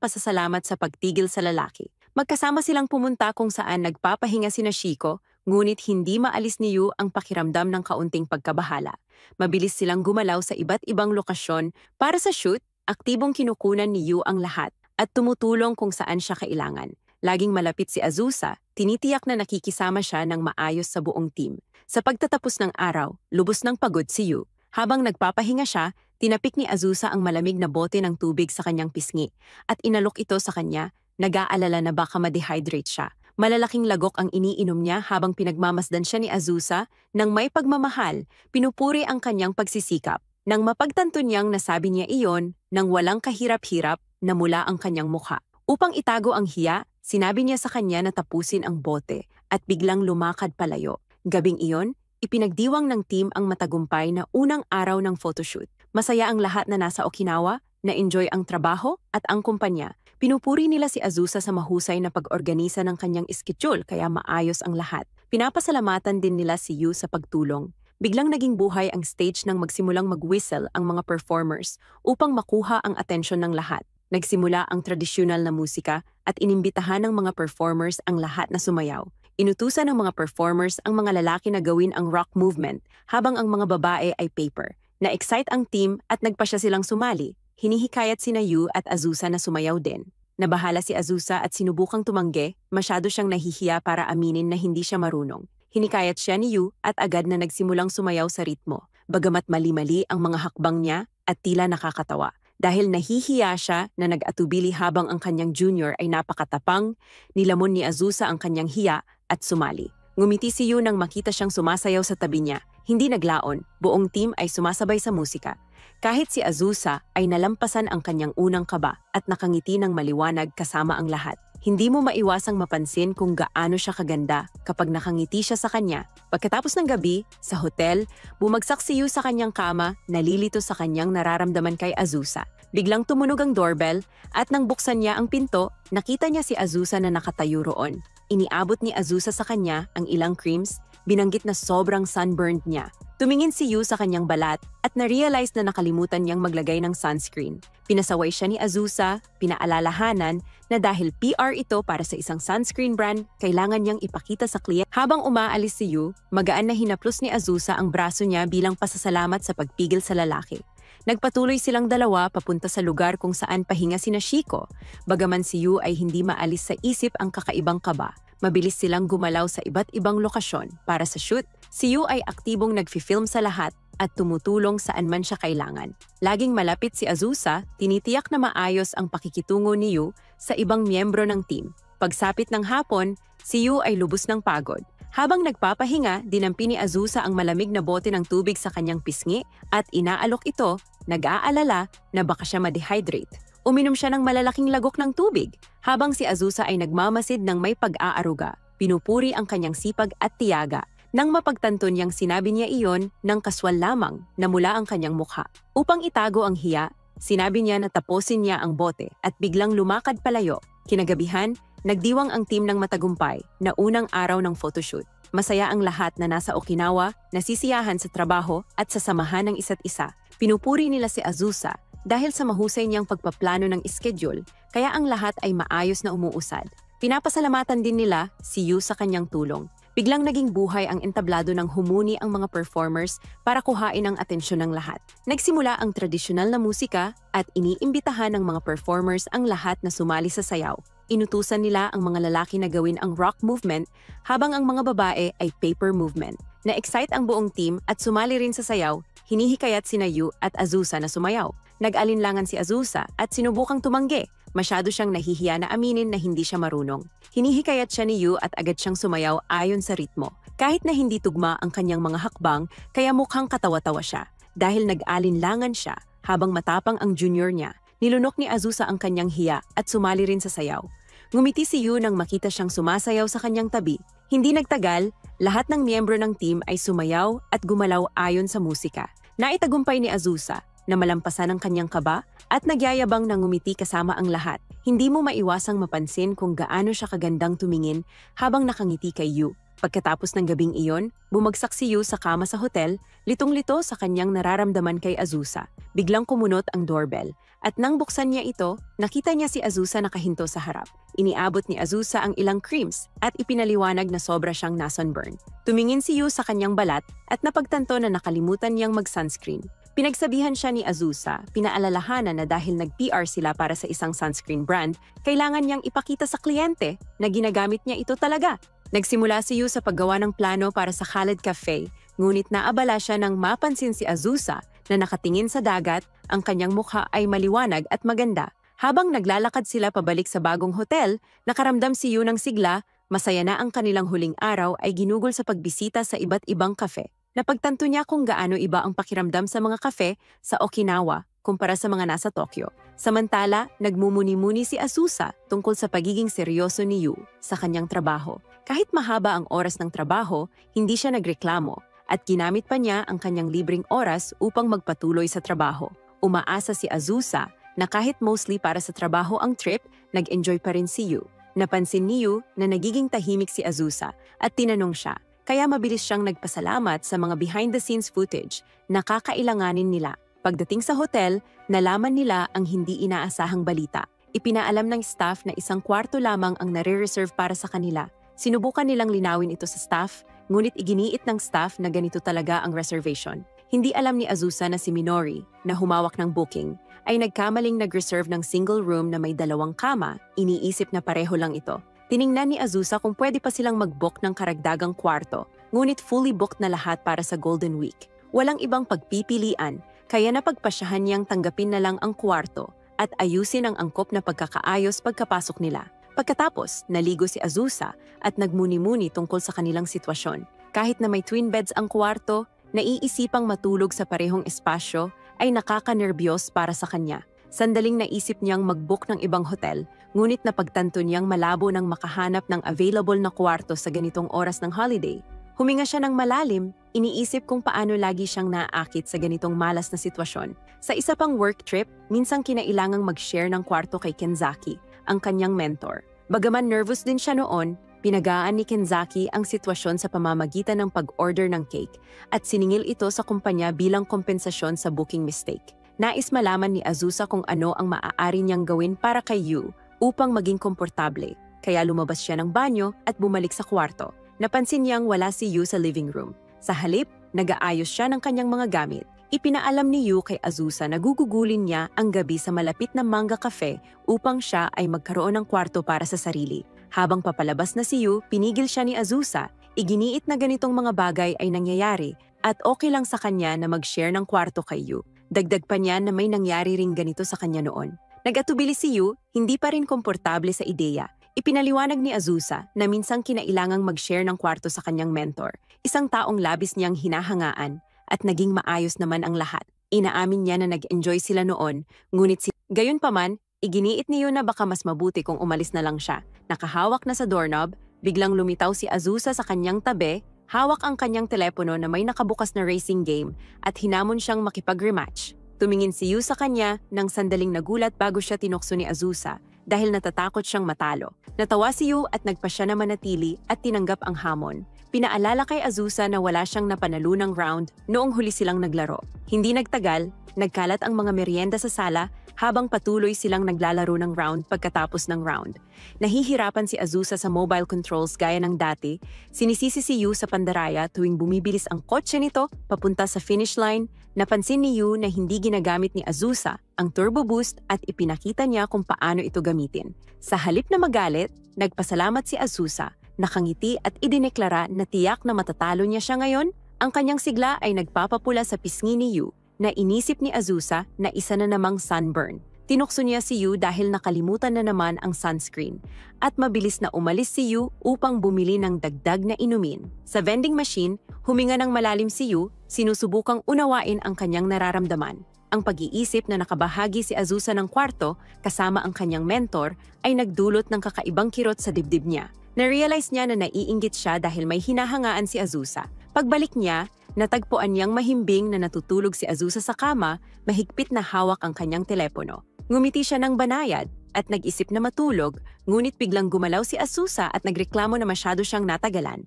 pasasalamat sa pagtigil sa lalaki. Magkasama silang pumunta kung saan nagpapahinga sina Shiko, ngunit hindi maalis ni Yu ang pakiramdam ng kaunting pagkabahala. Mabilis silang gumalaw sa iba't ibang lokasyon para sa shoot, aktibong kinukunan ni Yu ang lahat at tumutulong kung saan siya kailangan. Laging malapit si Azusa, tinitiyak na nakikisama siya ng maayos sa buong team. Sa pagtatapos ng araw, lubos ng pagod si Yu. Habang nagpapahinga siya, tinapik ni Azusa ang malamig na bote ng tubig sa kanyang pisngi at inalok ito sa kanya, nag-aalala na baka ma-dehydrate siya. Malalaking lagok ang iniinom niya habang pinagmamasdan siya ni Azusa nang may pagmamahal, pinupuri ang kanyang pagsisikap. Nang mapagtanto niyang nasabi niya iyon nang walang kahirap-hirap na mula ang kanyang mukha. Upang itago ang hiya, sinabi niya sa kanya na tapusin ang bote at biglang lumakad palayo. Gabing iyon, ipinagdiwang ng team ang matagumpay na unang araw ng photoshoot. Masaya ang lahat na nasa Okinawa, na-enjoy ang trabaho at ang kumpanya. Pinupuri nila si Azusa sa mahusay na pag-organisa ng kanyang schedule kaya maayos ang lahat. Pinapasalamatan din nila si Yu sa pagtulong. Biglang naging buhay ang stage nang magsimulang mag-whistle ang mga performers upang makuha ang atensyon ng lahat. Nagsimula ang tradisyonal na musika at inimbitahan ng mga performers ang lahat na sumayaw. Inutusan ng mga performers ang mga lalaki na gawin ang rock movement habang ang mga babae ay paper. Na-excite ang team at nagpasya silang sumali. Hinihikayat sina Yu at Azusa na sumayaw din. Nabahala si Azusa at sinubukang tumanggi, masyado siyang nahihiya para aminin na hindi siya marunong. Hinikayat siya ni Yu at agad na nagsimulang sumayaw sa ritmo. Bagamat mali-mali ang mga hakbang niya at tila nakakatawa. Dahil nahihiya siya na nag-atubili habang ang kanyang junior ay napakatapang, nilamon ni Azusa ang kanyang hiya at sumali. Ngumiti si Yu nang makita siyang sumasayaw sa tabi niya. Hindi naglaon, buong team ay sumasabay sa musika. Kahit si Azusa ay nalampasan ang kanyang unang kaba at nakangiti ng maliwanag kasama ang lahat. Hindi mo maiwasang mapansin kung gaano siya kaganda kapag nakangiti siya sa kanya. Pagkatapos ng gabi, sa hotel, bumagsak si Yu sa kanyang kama, nalilito sa kanyang nararamdaman kay Azusa. Biglang tumunog ang doorbell at nang buksan niya ang pinto, nakita niya si Azusa na nakatayo roon. Iniabot ni Azusa sa kanya ang ilang creams, binanggit na sobrang sunburned niya. Tumingin si Yu sa kanyang balat at na-realize na nakalimutan niyang maglagay ng sunscreen. Pinasaway siya ni Azusa, pinaalalahanan na dahil PR ito para sa isang sunscreen brand, kailangan niyang ipakita sa kliyente. Habang umaalis si Yu, magaan na hinaplos ni Azusa ang braso niya bilang pasasalamat sa pagpigil sa lalaki. Nagpatuloy silang dalawa papunta sa lugar kung saan pahinga sina Shiko. Bagaman si Yu ay hindi maalis sa isip ang kakaibang kaba. Mabilis silang gumalaw sa iba't ibang lokasyon para sa shoot. Si Yu ay aktibong nagfi-film sa lahat at tumutulong saan man siya kailangan. Laging malapit si Azusa, tinitiyak na maayos ang pakikitungo ni Yu sa ibang miyembro ng team. Pagsapit ng hapon, si Yu ay lubos ng pagod. Habang nagpapahinga, dinampi ni Azusa ang malamig na bote ng tubig sa kanyang pisngi at inaalok ito, nag-aalala na baka siya ma-dehydrate. Uminom siya ng malalaking lagok ng tubig habang si Azusa ay nagmamasid ng may pag-aaruga. Pinupuri ang kanyang sipag at tiyaga. Nang mapagtanto niyang sinabi niya iyon ng kaswal lamang na mula ang kanyang mukha. Upang itago ang hiya, sinabi niya na tapusin niya ang bote at biglang lumakad palayo. Kinagabihan, nagdiwang ang team ng matagumpay na unang araw ng photoshoot. Masaya ang lahat na nasa Okinawa, nasisiyahan sa trabaho at sa samahan ng isa't isa. Pinupuri nila si Azusa dahil sa mahusay niyang pagpaplano ng schedule, kaya ang lahat ay maayos na umuusad. Pinapasalamatan din nila si Yu sa kanyang tulong. Biglang naging buhay ang entablado ng humuni ang mga performers para kuhain ang atensyon ng lahat. Nagsimula ang tradisyonal na musika at iniimbitahan ng mga performers ang lahat na sumali sa sayaw. Inutusan nila ang mga lalaki na gawin ang rock movement habang ang mga babae ay paper movement. Na-excite ang buong team at sumali rin sa sayaw, hinihikayat sina Yu at Azusa na sumayaw. Nag-alinlangan si Azusa at sinubukang tumanggi. Masyado siyang nahihiya na aminin na hindi siya marunong. Hinihikayat siya ni Yu at agad siyang sumayaw ayon sa ritmo. Kahit na hindi tugma ang kanyang mga hakbang, kaya mukhang katawa-tawa siya. Dahil nag-alinlangan siya habang matapang ang junior niya, nilunok ni Azusa ang kanyang hiya at sumali rin sa sayaw. Ngumiti si Yu nang makita siyang sumasayaw sa kanyang tabi. Hindi nagtagal, lahat ng miyembro ng team ay sumayaw at gumalaw ayon sa musika. Naitagumpay ni Azusa na malampasan ang kanyang kaba at nagyayabang na ngumiti kasama ang lahat. Hindi mo maiwasang mapansin kung gaano siya kagandang tumingin habang nakangiti kay Yu. Pagkatapos ng gabing iyon, bumagsak si Yu sa kama sa hotel, litong-lito sa kanyang nararamdaman kay Azusa. Biglang kumunot ang doorbell at nang buksan niya ito, nakita niya si Azusa nakahinto sa harap. Iniabot ni Azusa ang ilang creams at ipinaliwanag na sobra siyang na-sunburn. Tumingin si Yu sa kanyang balat at napagtanto na nakalimutan niyang mag-sunscreen. Pinagsabihan siya ni Azusa, pinaalalahanan na dahil nag-PR sila para sa isang sunscreen brand, kailangan niyang ipakita sa kliyente na ginagamit niya ito talaga. Nagsimula si Yu sa paggawa ng plano para sa Khaled Cafe, ngunit naabala siya nang mapansin si Azusa na nakatingin sa dagat, ang kanyang mukha ay maliwanag at maganda. Habang naglalakad sila pabalik sa bagong hotel, nakaramdam si Yu ng sigla, masaya na ang kanilang huling araw ay ginugol sa pagbisita sa iba't ibang kafe. Napagtanto niya kung gaano iba ang pakiramdam sa mga kafe sa Okinawa kumpara sa mga nasa Tokyo. Samantala, nagmumuni-muni si Azusa tungkol sa pagiging seryoso ni Yu sa kanyang trabaho. Kahit mahaba ang oras ng trabaho, hindi siya nagreklamo at ginamit pa niya ang kanyang libreng oras upang magpatuloy sa trabaho. Umaasa si Azusa na kahit mostly para sa trabaho ang trip, nag-enjoy pa rin si Yu. Napansin ni Yu na nagiging tahimik si Azusa at tinanong siya, kaya mabilis siyang nagpasalamat sa mga behind-the-scenes footage na kakailanganin nila. Pagdating sa hotel, nalaman nila ang hindi inaasahang balita. Ipinaalam ng staff na isang kwarto lamang ang nare-reserve para sa kanila. Sinubukan nilang linawin ito sa staff, ngunit iginiit ng staff na ganito talaga ang reservation. Hindi alam ni Azusa na si Minori, na humawak ng booking, ay nagkamaling nag-reserve ng single room na may 2 kama, iniisip na pareho lang ito. Tiningnan ni Azusa kung pwede pa silang mag-book ng karagdagang kwarto, ngunit fully booked na lahat para sa Golden Week. Walang ibang pagpipilian, kaya napagpasyahan niyang tanggapin na lang ang kwarto at ayusin ang angkop na pagkakaayos pagkapasok nila. Pagkatapos, naligo si Azusa at nagmuni-muni tungkol sa kanilang sitwasyon. Kahit na may twin beds ang kwarto, naiisipang matulog sa parehong espasyo ay nakakanerbiyos para sa kanya. Sandaling naisip niyang mag-book ng ibang hotel, ngunit napagtanto niyang malabo nang makahanap ng available na kwarto sa ganitong oras ng holiday. Huminga siya ng malalim, iniisip kung paano lagi siyang naaakit sa ganitong malas na sitwasyon. Sa isa pang work trip, minsang kinailangang mag-share ng kwarto kay Kenzaki, ang kanyang mentor. Bagaman nervous din siya noon, Pinagaan ni Kenzaki ang sitwasyon sa pamamagitan ng pag-order ng cake at siningil ito sa kumpanya bilang kompensasyon sa booking mistake. Nais malaman ni Azusa kung ano ang maaari niyang gawin para kay Yu upang maging komportable, kaya lumabas siya ng banyo at bumalik sa kwarto. Napansin niyang wala si Yu sa living room. Sa halip, nag-aayos siya ng kanyang mga gamit. Ipinaalam ni Yu kay Azusa na gugugulin niya ang gabi sa malapit na Manga Cafe upang siya ay magkaroon ng kwarto para sa sarili. Habang papalabas na si Yu, pinigil siya ni Azusa. Iginiit na ganitong mga bagay ay nangyayari at okay lang sa kanya na mag-share ng kwarto kay Yu. Dagdag pa niya na may nangyari ring ganito sa kanya noon. Nag-atubili si Yu, hindi pa rin komportable sa ideya. Ipinaliwanag ni Azusa na minsang kinailangang mag-share ng kwarto sa kanyang mentor, isang taong labis niyang hinahangaan, at naging maayos naman ang lahat. Inaamin niya na nag-enjoy sila noon, ngunit gayunpaman, iginiit ni Yu na baka mas mabuti kung umalis na lang siya. Nakahawak na sa doorknob, biglang lumitaw si Azusa sa kanyang tabi, hawak ang kanyang telepono na may nakabukas na racing game at hinamon siyang makipag-rematch. Tumingin si Yu sa kanya nang sandaling nagulat bago siya tinukso ni Azusa dahil natatakot siyang matalo. Natawa si Yu at nagpa siya na manatili at tinanggap ang hamon. Pinaalala kay Azusa na wala siyang napanalunang round noong huli silang naglaro. Hindi nagtagal, nagkalat ang mga merienda sa sala habang patuloy silang naglalaro ng round pagkatapos ng round. Nahihirapan si Azusa sa mobile controls gaya ng dati, sinisisi si Yu sa pandaraya tuwing bumibilis ang kotse nito papunta sa finish line. Napansin ni Yu na hindi ginagamit ni Azusa ang turbo boost at ipinakita niya kung paano ito gamitin. Sa halip na magalit, nagpasalamat si Azusa, nakangiti at idineklara na tiyak na matatalo niya siya ngayon. Ang kanyang sigla ay nagpapapula sa pisngi ni Yu na inisip ni Azusa na isa na namang sunburn. Tinukso niya si Yu dahil nakalimutan na naman ang sunscreen at mabilis na umalis si Yu upang bumili ng dagdag na inumin. Sa vending machine, huminga ng malalim si Yu, sinusubukang unawain ang kanyang nararamdaman. Ang pag-iisip na nakabahagi si Azusa ng kwarto kasama ang kanyang mentor ay nagdulot ng kakaibang kirot sa dibdib niya. Na-realize niya na naiinggit siya dahil may hinahangaan si Azusa. Pagbalik niya, natagpuan niyang mahimbing na natutulog si Azusa sa kama, mahigpit na hawak ang kanyang telepono. Ngumiti siya ng banayad at nag-isip na matulog, ngunit biglang gumalaw si Azusa at nagreklamo na masyado siyang natagalan.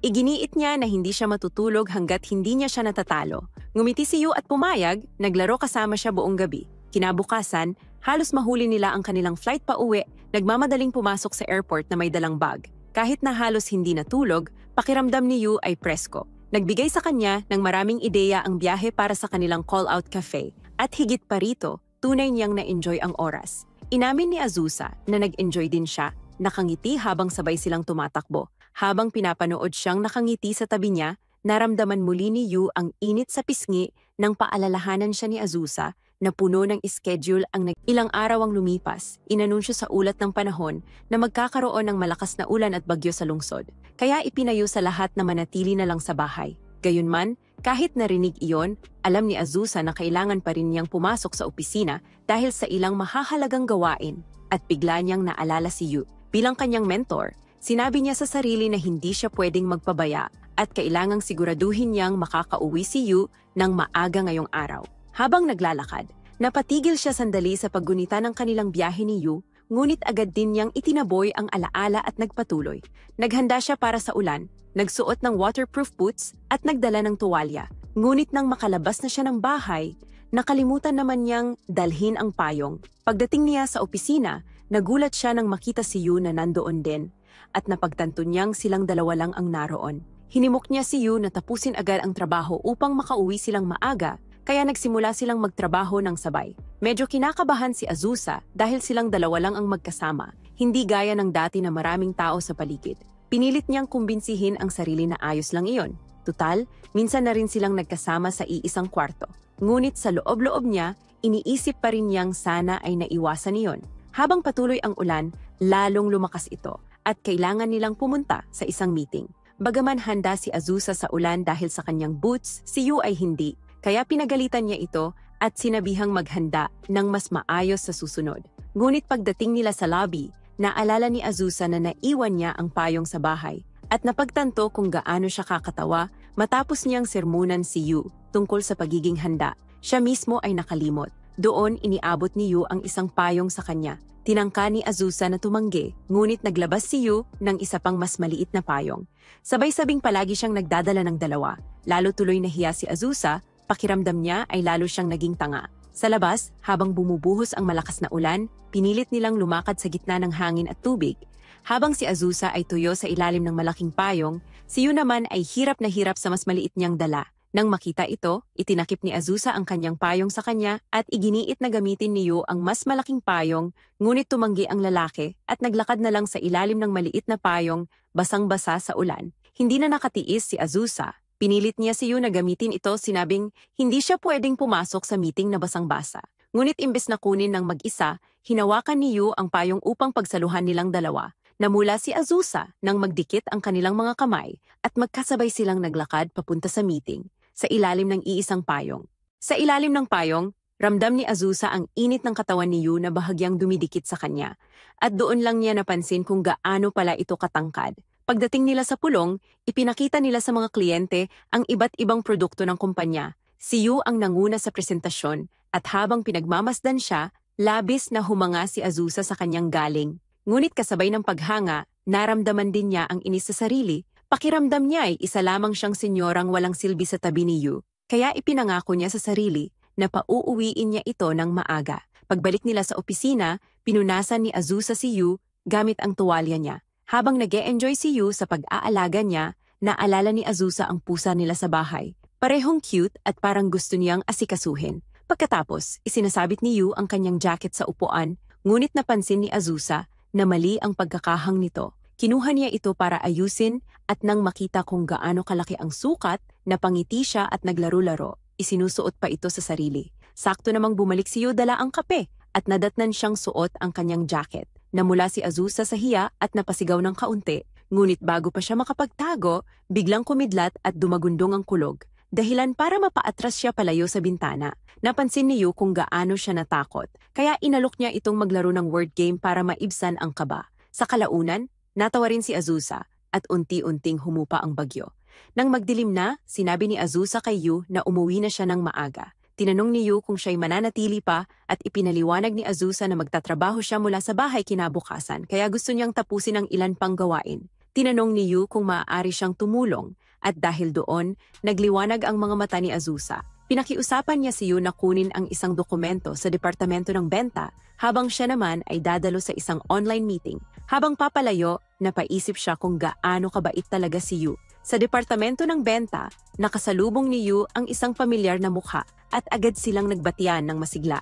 Iginiit niya na hindi siya matutulog hanggat hindi niya siya natatalo. Ngumiti si Yu at pumayag, naglaro kasama siya buong gabi. Kinabukasan, halos mahuli nila ang kanilang flight pa uwi, nagmamadaling pumasok sa airport na may dalang bag. Kahit na halos hindi natulog, pakiramdam ni Yu ay presko. Nagbigay sa kanya ng maraming ideya ang biyahe para sa kanilang call-out cafe. At higit pa rito, tunay niyang na-enjoy ang oras. Inamin ni Azusa na nag-enjoy din siya, nakangiti habang sabay silang tumatakbo. Habang pinapanood siyang nakangiti sa tabi niya, naramdaman muli ni Yu ang init sa pisngi nang paalalahanan siya ni Azusa na puno ng schedule ang ilang araw ang lumipas. Inanunsyo sa ulat ng panahon na magkakaroon ng malakas na ulan at bagyo sa lungsod. Kaya ipinayo sa lahat na manatili na lang sa bahay. Gayunman, kahit narinig iyon, alam ni Azusa na kailangan pa rin niyang pumasok sa opisina dahil sa ilang mahahalagang gawain at bigla niyang naalala si Yu. Bilang kanyang mentor, sinabi niya sa sarili na hindi siya pwedeng magpabaya at kailangang siguraduhin niyang makakauwi si Yu ng maaga ngayong araw. Habang naglalakad, napatigil siya sandali sa paggunita ng kanilang biyahe ni Yu, ngunit agad din niyang itinaboy ang alaala at nagpatuloy. Naghanda siya para sa ulan, nagsuot ng waterproof boots at nagdala ng tuwalya. Ngunit nang makalabas na siya ng bahay, nakalimutan naman niyang dalhin ang payong. Pagdating niya sa opisina, nagulat siya nang makita si Yu na nandoon din at napagtanto niyang silang dalawa lang ang naroon. Hinimok niya si Yu na tapusin agad ang trabaho upang makauwi silang maaga, kaya nagsimula silang magtrabaho ng sabay. Medyo kinakabahan si Azusa dahil silang dalawa lang ang magkasama, hindi gaya ng dati na maraming tao sa paligid. Pinilit niyang kumbinsihin ang sarili na ayos lang iyon. Tutal, minsan na rin silang nagkasama sa iisang kwarto. Ngunit sa loob-loob niya, iniisip pa rin niyang sana ay naiwasan iyon. Habang patuloy ang ulan, lalong lumakas ito at kailangan nilang pumunta sa isang meeting. Bagaman handa si Azusa sa ulan dahil sa kanyang boots, si Yu ay hindi. Kaya pinagalitan niya ito at sinabihang maghanda ng mas maayos sa susunod. Ngunit pagdating nila sa lobby, naalala ni Azusa na naiwan niya ang payong sa bahay at napagtanto kung gaano siya kakatawa matapos niyang sermunan si Yu tungkol sa pagiging handa. Siya mismo ay nakalimot. Doon iniabot ni Yu ang isang payong sa kanya. Tinangka ni Azusa na tumanggi, ngunit naglabas si Yu ng isa pang mas maliit na payong. Sabay-sabing palagi siyang nagdadala ng dalawa. Lalo tuloy nahiya si Azusa, pakiramdam niya ay lalo siyang naging tanga. Sa labas, habang bumubuhos ang malakas na ulan, pinilit nilang lumakad sa gitna ng hangin at tubig. Habang si Azusa ay tuyo sa ilalim ng malaking payong, si Yu naman ay hirap na hirap sa mas maliit niyang dala. Nang makita ito, itinakip ni Azusa ang kanyang payong sa kanya at iginiit na gamitin ni Yu ang mas malaking payong, ngunit tumanggi ang lalaki at naglakad na lang sa ilalim ng maliit na payong, basang-basa sa ulan. Hindi na nakatiis si Azusa. Pinilit niya si Yu na gamitin ito, sinabing hindi siya pwedeng pumasok sa meeting na basang-basa. Ngunit imbes na kunin ng mag-isa, hinawakan ni Yu ang payong upang pagsaluhan nilang dalawa. Namula si Azusa nang magdikit ang kanilang mga kamay at magkasabay silang naglakad papunta sa meeting. Sa ilalim ng iisang payong. Sa ilalim ng payong, ramdam ni Azusa ang init ng katawan ni Yu na bahagyang dumidikit sa kanya. At doon lang niya napansin kung gaano pala ito katangkad. Pagdating nila sa pulong, ipinakita nila sa mga kliyente ang iba't ibang produkto ng kumpanya. Si Yu ang nanguna sa presentasyon at habang pinagmamasdan siya, labis na humanga si Azusa sa kanyang galing. Ngunit kasabay ng paghanga, naramdaman din niya ang inis sa sarili. Pakiramdam niya ay isa lamang siyang senyorang walang silbi sa tabi ni Yu, kaya ipinangako niya sa sarili na pauuwiin niya ito ng maaga. Pagbalik nila sa opisina, pinunasan ni Azusa si Yu gamit ang tuwalya niya. Habang nag-e-enjoy si Yu sa pag-aalaga niya, naalala ni Azusa ang pusa nila sa bahay. Parehong cute at parang gusto niyang asikasuhin. Pagkatapos, isinasabit ni Yu ang kanyang jacket sa upuan, ngunit napansin ni Azusa na mali ang pagkakahang nito. Kinuha niya ito para ayusin at nang makita kung gaano kalaki ang sukat, napangiti siya at naglaro-laro. Isinusuot pa ito sa sarili. Sakto namang bumalik si Yu dala ang kape at nadatnan siyang suot ang kanyang jacket. Namula si Azusa sa hiya at napasigaw ng kaunti. Ngunit bago pa siya makapagtago, biglang kumidlat at dumagundong ang kulog. Dahilan para mapaatras siya palayo sa bintana. Napansin ni Yu kung gaano siya natakot. Kaya inalok niya itong maglaro ng word game para maibsan ang kaba. Sa kalaunan, natawa rin si Azusa at unti-unting humupa ang bagyo. Nang magdilim na, sinabi ni Azusa kay Yu na umuwi na siya ng maaga. Tinanong ni Yu kung siya'y mananatili pa at ipinaliwanag ni Azusa na magtatrabaho siya mula sa bahay kinabukasan kaya gusto niyang tapusin ang ilan pang gawain. Tinanong ni Yu kung maaari siyang tumulong at dahil doon, nagliwanag ang mga mata ni Azusa. Pinakiusapan niya si Yu na kunin ang isang dokumento sa Departamento ng Benta habang siya naman ay dadalo sa isang online meeting. Habang papalayo, napaisip siya kung gaano kabait talaga si Yu. Sa Departamento ng Benta, nakasalubong ni Yu ang isang pamilyar na mukha at agad silang nagbatian ng masigla.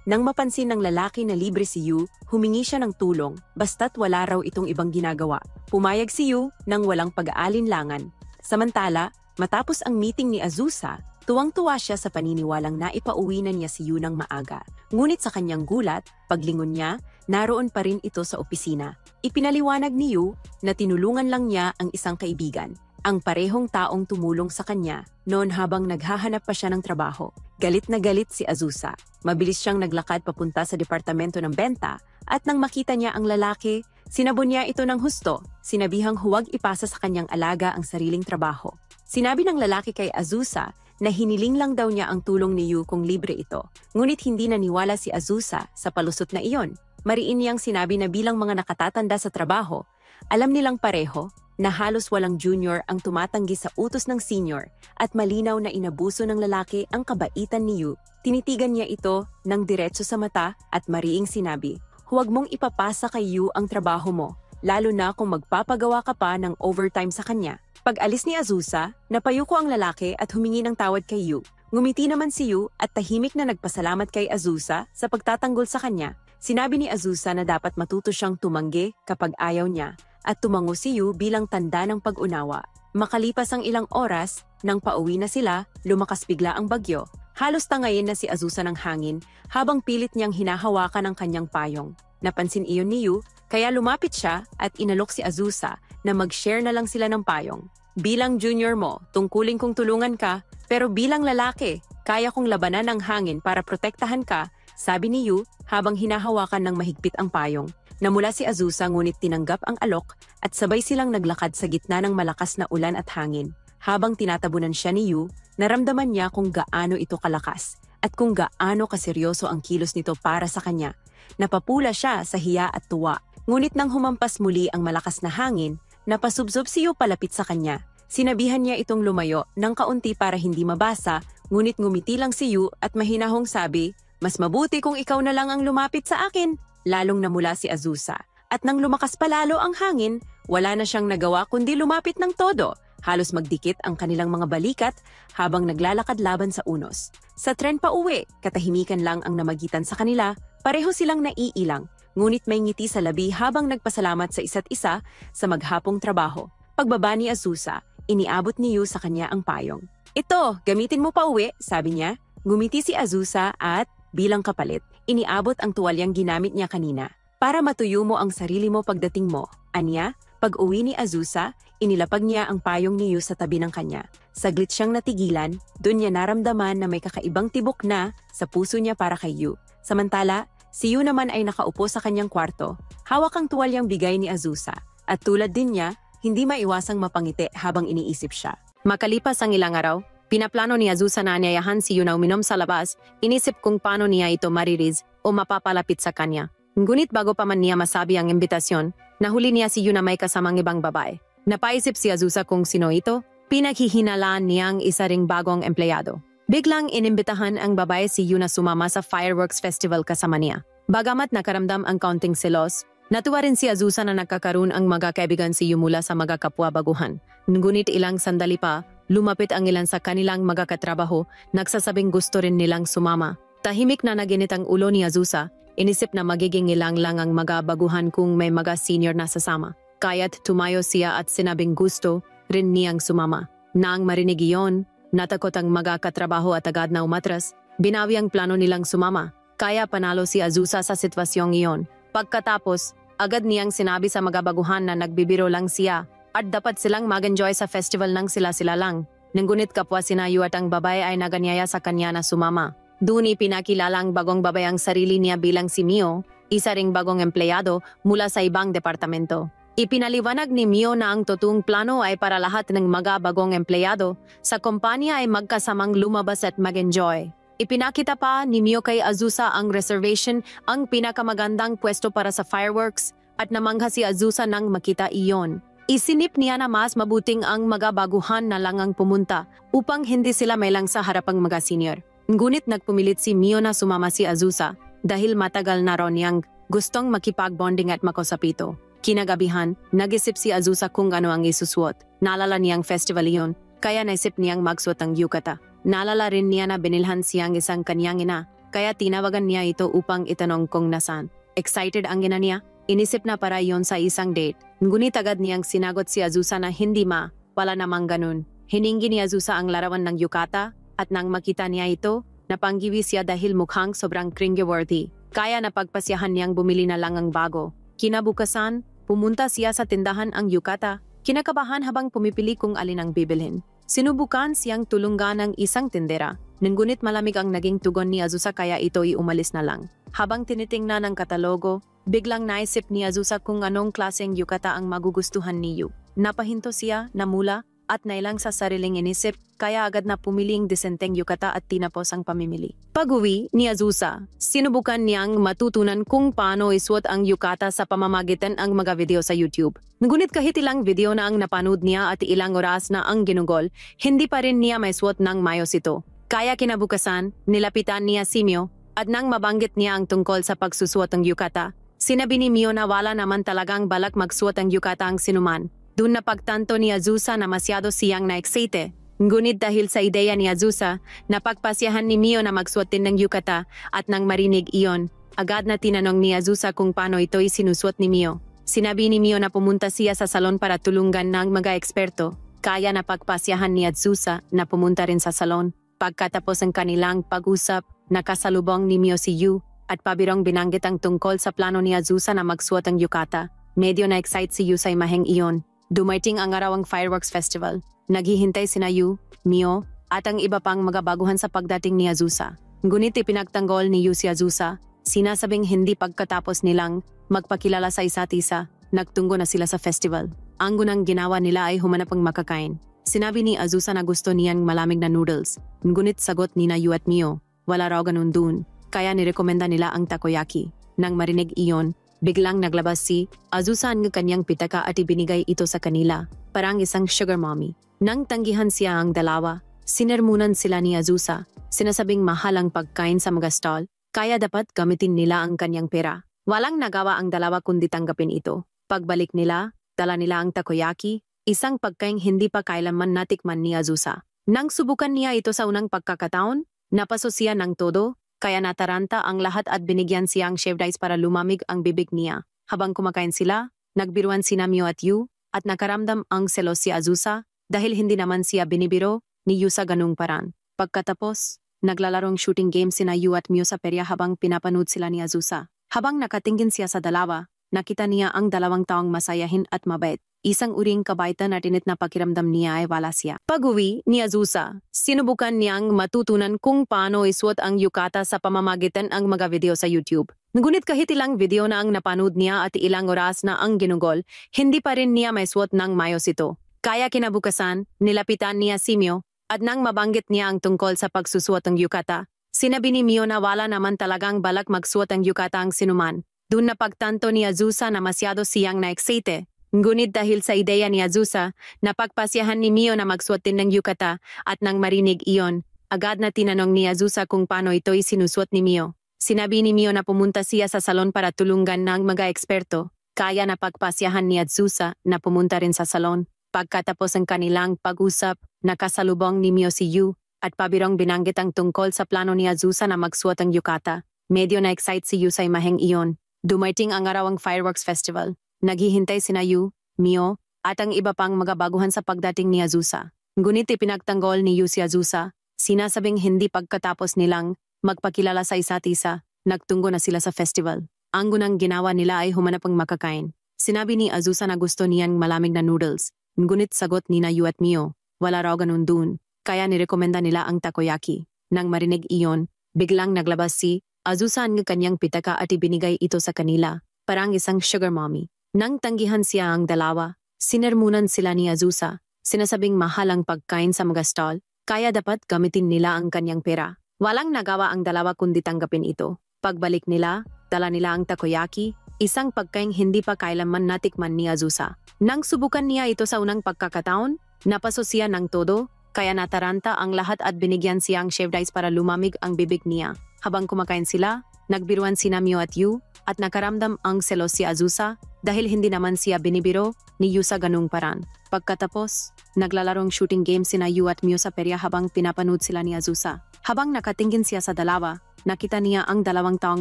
Nang mapansin ng lalaki na libre si Yu, humingi siya ng tulong basta't wala raw itong ibang ginagawa. Pumayag si Yu nang walang pag-aalinlangan. Samantala, matapos ang meeting ni Azusa, tuwang-tuwa siya sa paniniwalang naipauwi na niya si Yu ng maaga. Ngunit sa kanyang gulat, paglingon niya, naroon pa rin ito sa opisina. Ipinaliwanag ni Yu na tinulungan lang niya ang isang kaibigan, ang parehong taong tumulong sa kanya noon habang naghahanap pa siya ng trabaho. Galit na galit si Azusa. Mabilis siyang naglakad papunta sa Departamento ng Benta at nang makita niya ang lalaki, sinabon niya ito ng husto, sinabihang huwag ipasa sa kanyang alaga ang sariling trabaho. Sinabi ng lalaki kay Azusa na hiniling lang daw niya ang tulong ni Yu kung libre ito. Ngunit hindi naniwala si Azusa sa palusot na iyon. Mariin niyang sinabi na bilang mga nakatatanda sa trabaho, alam nilang pareho na halos walang junior ang tumatanggi sa utos ng senior at malinaw na inabuso ng lalaki ang kabaitan ni Yu. Tinitigan niya ito ng diretso sa mata at mariing sinabi, huwag mong ipapasa kay Yu ang trabaho mo, lalo na kung magpapagawa ka pa ng overtime sa kanya. Pag-alis ni Azusa, napayuko ang lalaki at humingi ng tawad kay Yu. Ngumiti naman si Yu at tahimik na nagpasalamat kay Azusa sa pagtatanggol sa kanya. Sinabi ni Azusa na dapat matuto siyang tumanggi kapag ayaw niya at tumango si Yu bilang tanda ng pag-unawa. Makalipas ang ilang oras, nang pauwi na sila, lumakas bigla ang bagyo. Halos tangayin na si Azusa ng hangin habang pilit niyang hinahawakan ang kanyang payong. Napansin iyon ni Yu, kaya lumapit siya at inalok si Azusa na mag-share na lang sila ng payong. Bilang junior mo, tungkulin kong tulungan ka, pero bilang lalaki, kaya kong labanan ang hangin para protektahan ka, sabi ni Yu habang hinahawakan ng mahigpit ang payong. Namula si Azusa ngunit tinanggap ang alok at sabay silang naglakad sa gitna ng malakas na ulan at hangin. Habang tinatabunan siya ni Yu, naramdaman niya kung gaano ito kalakas at kung gaano kaseryoso ang kilos nito para sa kanya. Napapula siya sa hiya at tuwa. Ngunit nang humampas muli ang malakas na hangin, napasubsob si Yu palapit sa kanya. Sinabihan niya itong lumayo ng kaunti para hindi mabasa, ngunit ngumiti lang si Yu at mahinahong sabi, "Mas mabuti kung ikaw na lang ang lumapit sa akin." Lalong namula si Azusa. At nang lumakas palalo ang hangin, wala na siyang nagawa kundi lumapit ng todo. Halos magdikit ang kanilang mga balikat habang naglalakad laban sa unos. Sa tren pa uwi, katahimikan lang ang namagitan sa kanila, pareho silang naiilang, ngunit may ngiti sa labi habang nagpasalamat sa isa't isa sa maghapong trabaho. Pagbaba ni Azusa, iniabot ni Yu sa kanya ang payong. "Ito, gamitin mo pa uwi," sabi niya. Ngumiti si Azusa at, bilang kapalit, iniabot ang tuwalyang ginamit niya kanina. "Para matuyo mo ang sarili mo pagdating mo," anya. Pag-uwi ni Azusa, inilapag niya ang payong ni Yu sa tabi ng kanya. Saglit siyang natigilan, dun niya naramdaman na may kakaibang tibok na sa puso niya para kay Yu. Samantala, si Yu naman ay nakaupo sa kanyang kwarto, hawak ang tuwalyang bigay ni Azusa, at tulad din niya, hindi maiwasang mapangiti habang iniisip siya. Makalipas ang ilang araw, pinaplano ni Azusa na anyayahan si Yu na uminom sa labas, inisip kung paano niya ito maririz o mapapalapit sa kanya. Ngunit bago pa man niya masabi ang imbitasyon, nahuli niya si Yu na may kasamang ibang babae. Napaisip si Azusa kung sino ito, pinaghihinalaan niyang isa ring bagong empleyado. Biglang inimbitahan ang babae si Yu na sumama sa fireworks festival kasama niya. Bagamat nakaramdam ang kaunting selos, natuwa rin si Azusa na nakakaroon ang magkakaibigan si Yu mula sa magkakapwa baguhan. Ngunit ilang sandali pa, lumapit ang ilan sa kanilang magkakatrabaho, nagsasabing gusto rin nilang sumama. Tahimik na naginit ang ulo ni Azusa, inisip na magiging ilang lang ang magabaguhan kung may mga senior na sasama. Kaya't tumayo siya at sinabing gusto rin niyang sumama. Nang marinig iyon, natakot ang magkakatrabaho at agad na umatras, binawi ang plano nilang sumama. Kaya panalo si Azusa sa sitwasyong iyon. Pagkatapos, agad niyang sinabi sa magabaguhan na nagbibiro lang siya at dapat silang mag-enjoy sa festival ng sila-sila lang. Ngunit kapwa sina Yu at ang babae ay naganyaya sa kanya na sumama. Doon ipinakilala ang bagong babae ang sarili niya bilang si Mio, isa ring bagong empleyado mula sa ibang departamento. Ipinaliwanag ni Mio na ang totoong plano ay para lahat ng mga bagong empleyado sa kumpanya ay magkasamang lumabas at mag-enjoy. Ipinakita pa ni Mio kay Azusa ang reservation, ang pinakamagandang pwesto para sa fireworks, at namangha si Azusa nang makita iyon. Isinip niya na mas mabuting ang mga baguhan na lang ang pumunta upang hindi sila mailang sa harapang mga senior. Ngunit nagpumilit si Mio na sumama si Azusa dahil matagal na ron niyang gustong makipag-bonding at makosapito. Kinagabihan, nag-isip si Azusa kung ano ang isusuot. Naalala niyang festival iyon, kaya naisip niyang magsuot ang yukata. Naalala rin niya na binilhan siyang isang kanyang ina, kaya tinawagan niya ito upang itanong kung nasaan. Excited ang ina niya, inisip na para iyon sa isang date. Ngunit agad niyang sinagot si Azusa na hindi wala namang ganun. Hiningi ni Azusa ang larawan ng yukata, at nang makita niya ito, napanggiwi siya dahil mukhang sobrang cringe-worthy. Kaya napagpasyahan niyang bumili na lang ang bago. Kinabukasan, pumunta siya sa tindahan ang yukata, kinakabahan habang pumipili kung alin ang bibilhin. Sinubukan siyang tulungan ng isang tindera, ngunit malamig ang naging tugon ni Azusa kaya ito'y umalis na lang. Habang tinitingnan ang katalogo, biglang naisip ni Azusa kung anong klaseng yukata ang magugustuhan ni Yu. Napahinto siya, namula, at nailang sa sariling inisip, kaya agad na pumiling disenteng yukata at tinapos ang pamimili. Pag-uwi ni Azusa, sinubukan niyang matutunan kung paano isuot ang yukata sa pamamagitan ang mga video sa YouTube. Ngunit kahit ilang video na ang napanood niya at ilang oras na ang ginugol, hindi pa rin niya may suot ng mayos ito. Kaya kinabukasan, nilapitan niya si Mio, at nang mabanggit niya ang tungkol sa pagsusuot ng yukata, sinabi ni Mio na wala naman talagang balak magsuot ang yukata ang sinuman. Doon napagtanto ni Azusa na masyado siyang na-excite. Ngunit dahil sa ideya ni Azusa, napagpasyahan ni Mio na magsuot din ng yukata at nang marinig iyon, agad na tinanong ni Azusa kung paano ito'y sinusuot ni Mio. Sinabi ni Mio na pumunta siya sa salon para tulungan ng mga eksperto. Kaya napagpasyahan ni Azusa na pumunta rin sa salon. Pagkatapos ang kanilang pag-usap, nakasalubong ni Mio si Yu at pabirong binanggit ang tungkol sa plano ni Azusa na magsuot ang yukata. Medyo na-excite si Yu sa imaheng iyon. Dumating ang araw ang fireworks festival. Naghihintay sina Yu, Mio, at ang iba pang mga baguhan sa pagdating ni Azusa. Ngunit ipinagtanggol ni Yu si Azusa, sinasabing hindi pagkatapos nilang magpakilala sa isa't isa, nagtungo na sila sa festival. Ang gunang ginawa nila ay humanap ng makakain. Sinabi ni Azusa na gusto niyang malamig na noodles. Ngunit sagot ni na Yu at Mio, Wala raw ganun dun, kaya nirekomenda nila ang takoyaki. Nang marinig iyon, biglang naglabas si Azusa ng kanyang pitaka at ibinigay ito sa kanila, parang isang sugar mommy. Nang tanggihan siya ang dalawa, sinermunan sila ni Azusa, sinasabing mahal ang pagkain sa mga stall, kaya dapat gamitin nila ang kanyang pera. Walang nagawa ang dalawa kundi tanggapin ito. Pagbalik nila, dala nila ang takoyaki, isang pagkain hindi pa kailanman natikman ni Azusa. Nang subukan niya ito sa unang pagkakataon, napaso siya ng todo, kaya nataranta ang lahat at binigyan siya ang shaved ice para lumamig ang bibig niya. Habang kumakain sila, nagbiruan sina Mio at Yu, at nakaramdam ang selos si Azusa dahil hindi naman siya binibiro ni Yu sa ganung paraan. Pagkatapos, naglalarong shooting game sina Yu at Mio sa perya habang pinapanood sila ni Azusa. Habang nakatingin siya sa dalawa, nakita niya ang dalawang taong masayahin at mabait. Isang uring kabaitan at init na pakiramdam niya ay wala siya. Pag-uwi ni Azusa, sinubukan niyang matutunan kung paano isuot ang yukata sa pamamagitan ang mga video sa YouTube. Ngunit kahit ilang video na ang napanood niya at ilang oras na ang ginugol, hindi pa rin niya may suot ng mayos ito. Kaya kinabukasan, nilapitan niya si Mio at nang mabanggit niya ang tungkol sa pagsusuot ng yukata, sinabi ni Mio na wala naman talagang balak magsuot ang yukata ang sinuman. Doon na pagtanto ni Azusa na masyado siyang na-excite. Ngunit dahil sa ideya ni Azusa, napagpasyahan ni Mio na magsuot din ng yukata at nang marinig iyon, agad na tinanong ni Azusa kung paano ito isinusuot ni Mio. Sinabi ni Mio na pumunta siya sa salon para tulungan ng mga eksperto, kaya napagpasyahan ni Azusa na pumunta rin sa salon. Pagkatapos ang kanilang pag-usap, nakasalubong ni Mio si Yu at pabirong binanggit ang tungkol sa plano ni Azusa na magsuot ang yukata. Medyo na-excite si Yu sa imaheng iyon. Dumating ang araw ang fireworks festival. Naghihintay sina Yu, Mio, at ang iba pang mga baguhan sa pagdating ni Azusa. Ngunit ipinagtanggol ni Yu si Azusa, sinasabing hindi pagkatapos nilang magpakilala sa isa't isa, nagtungo na sila sa festival. Ang gunang ginawa nila ay humanap ng makakain. Sinabi ni Azusa na gusto niyang malamig na noodles, ngunit sagot ni Yu at Mio, wala raw ganun dun, kaya nirekomenda nila ang takoyaki. Nang marinig iyon, biglang naglabas si Azusa ng kanyang pitaka at ibinigay ito sa kanila, parang isang sugar mommy. Nang tanggihan siya ang dalawa, sinermunan sila ni Azusa, sinasabing mahal ang pagkain sa mga stall, kaya dapat gamitin nila ang kanyang pera. Walang nagawa ang dalawa kundi tanggapin ito. Pagbalik nila, dala nila ang takoyaki, isang pagkain hindi pa kailanman natikman ni Azusa. Nang subukan niya ito sa unang pagkakataon, napaso siya ng todo, kaya nataranta ang lahat at binigyan siya ang shaved ice para lumamig ang bibig niya. Habang kumakain sila, nagbiruan sina Mio at Yu, at nakaramdam ang selos si Azusa dahil hindi naman siya binibiro ni Yu sa ganung paraan. Pagkatapos, naglalarong shooting game sina Yu at Mio sa perya habang pinapanood sila ni Azusa. Habang nakatingin siya sa dalawa, nakita niya ang dalawang taong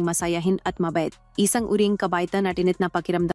masayahin at mabait. Isang uring kabaitan at init na pakiramdam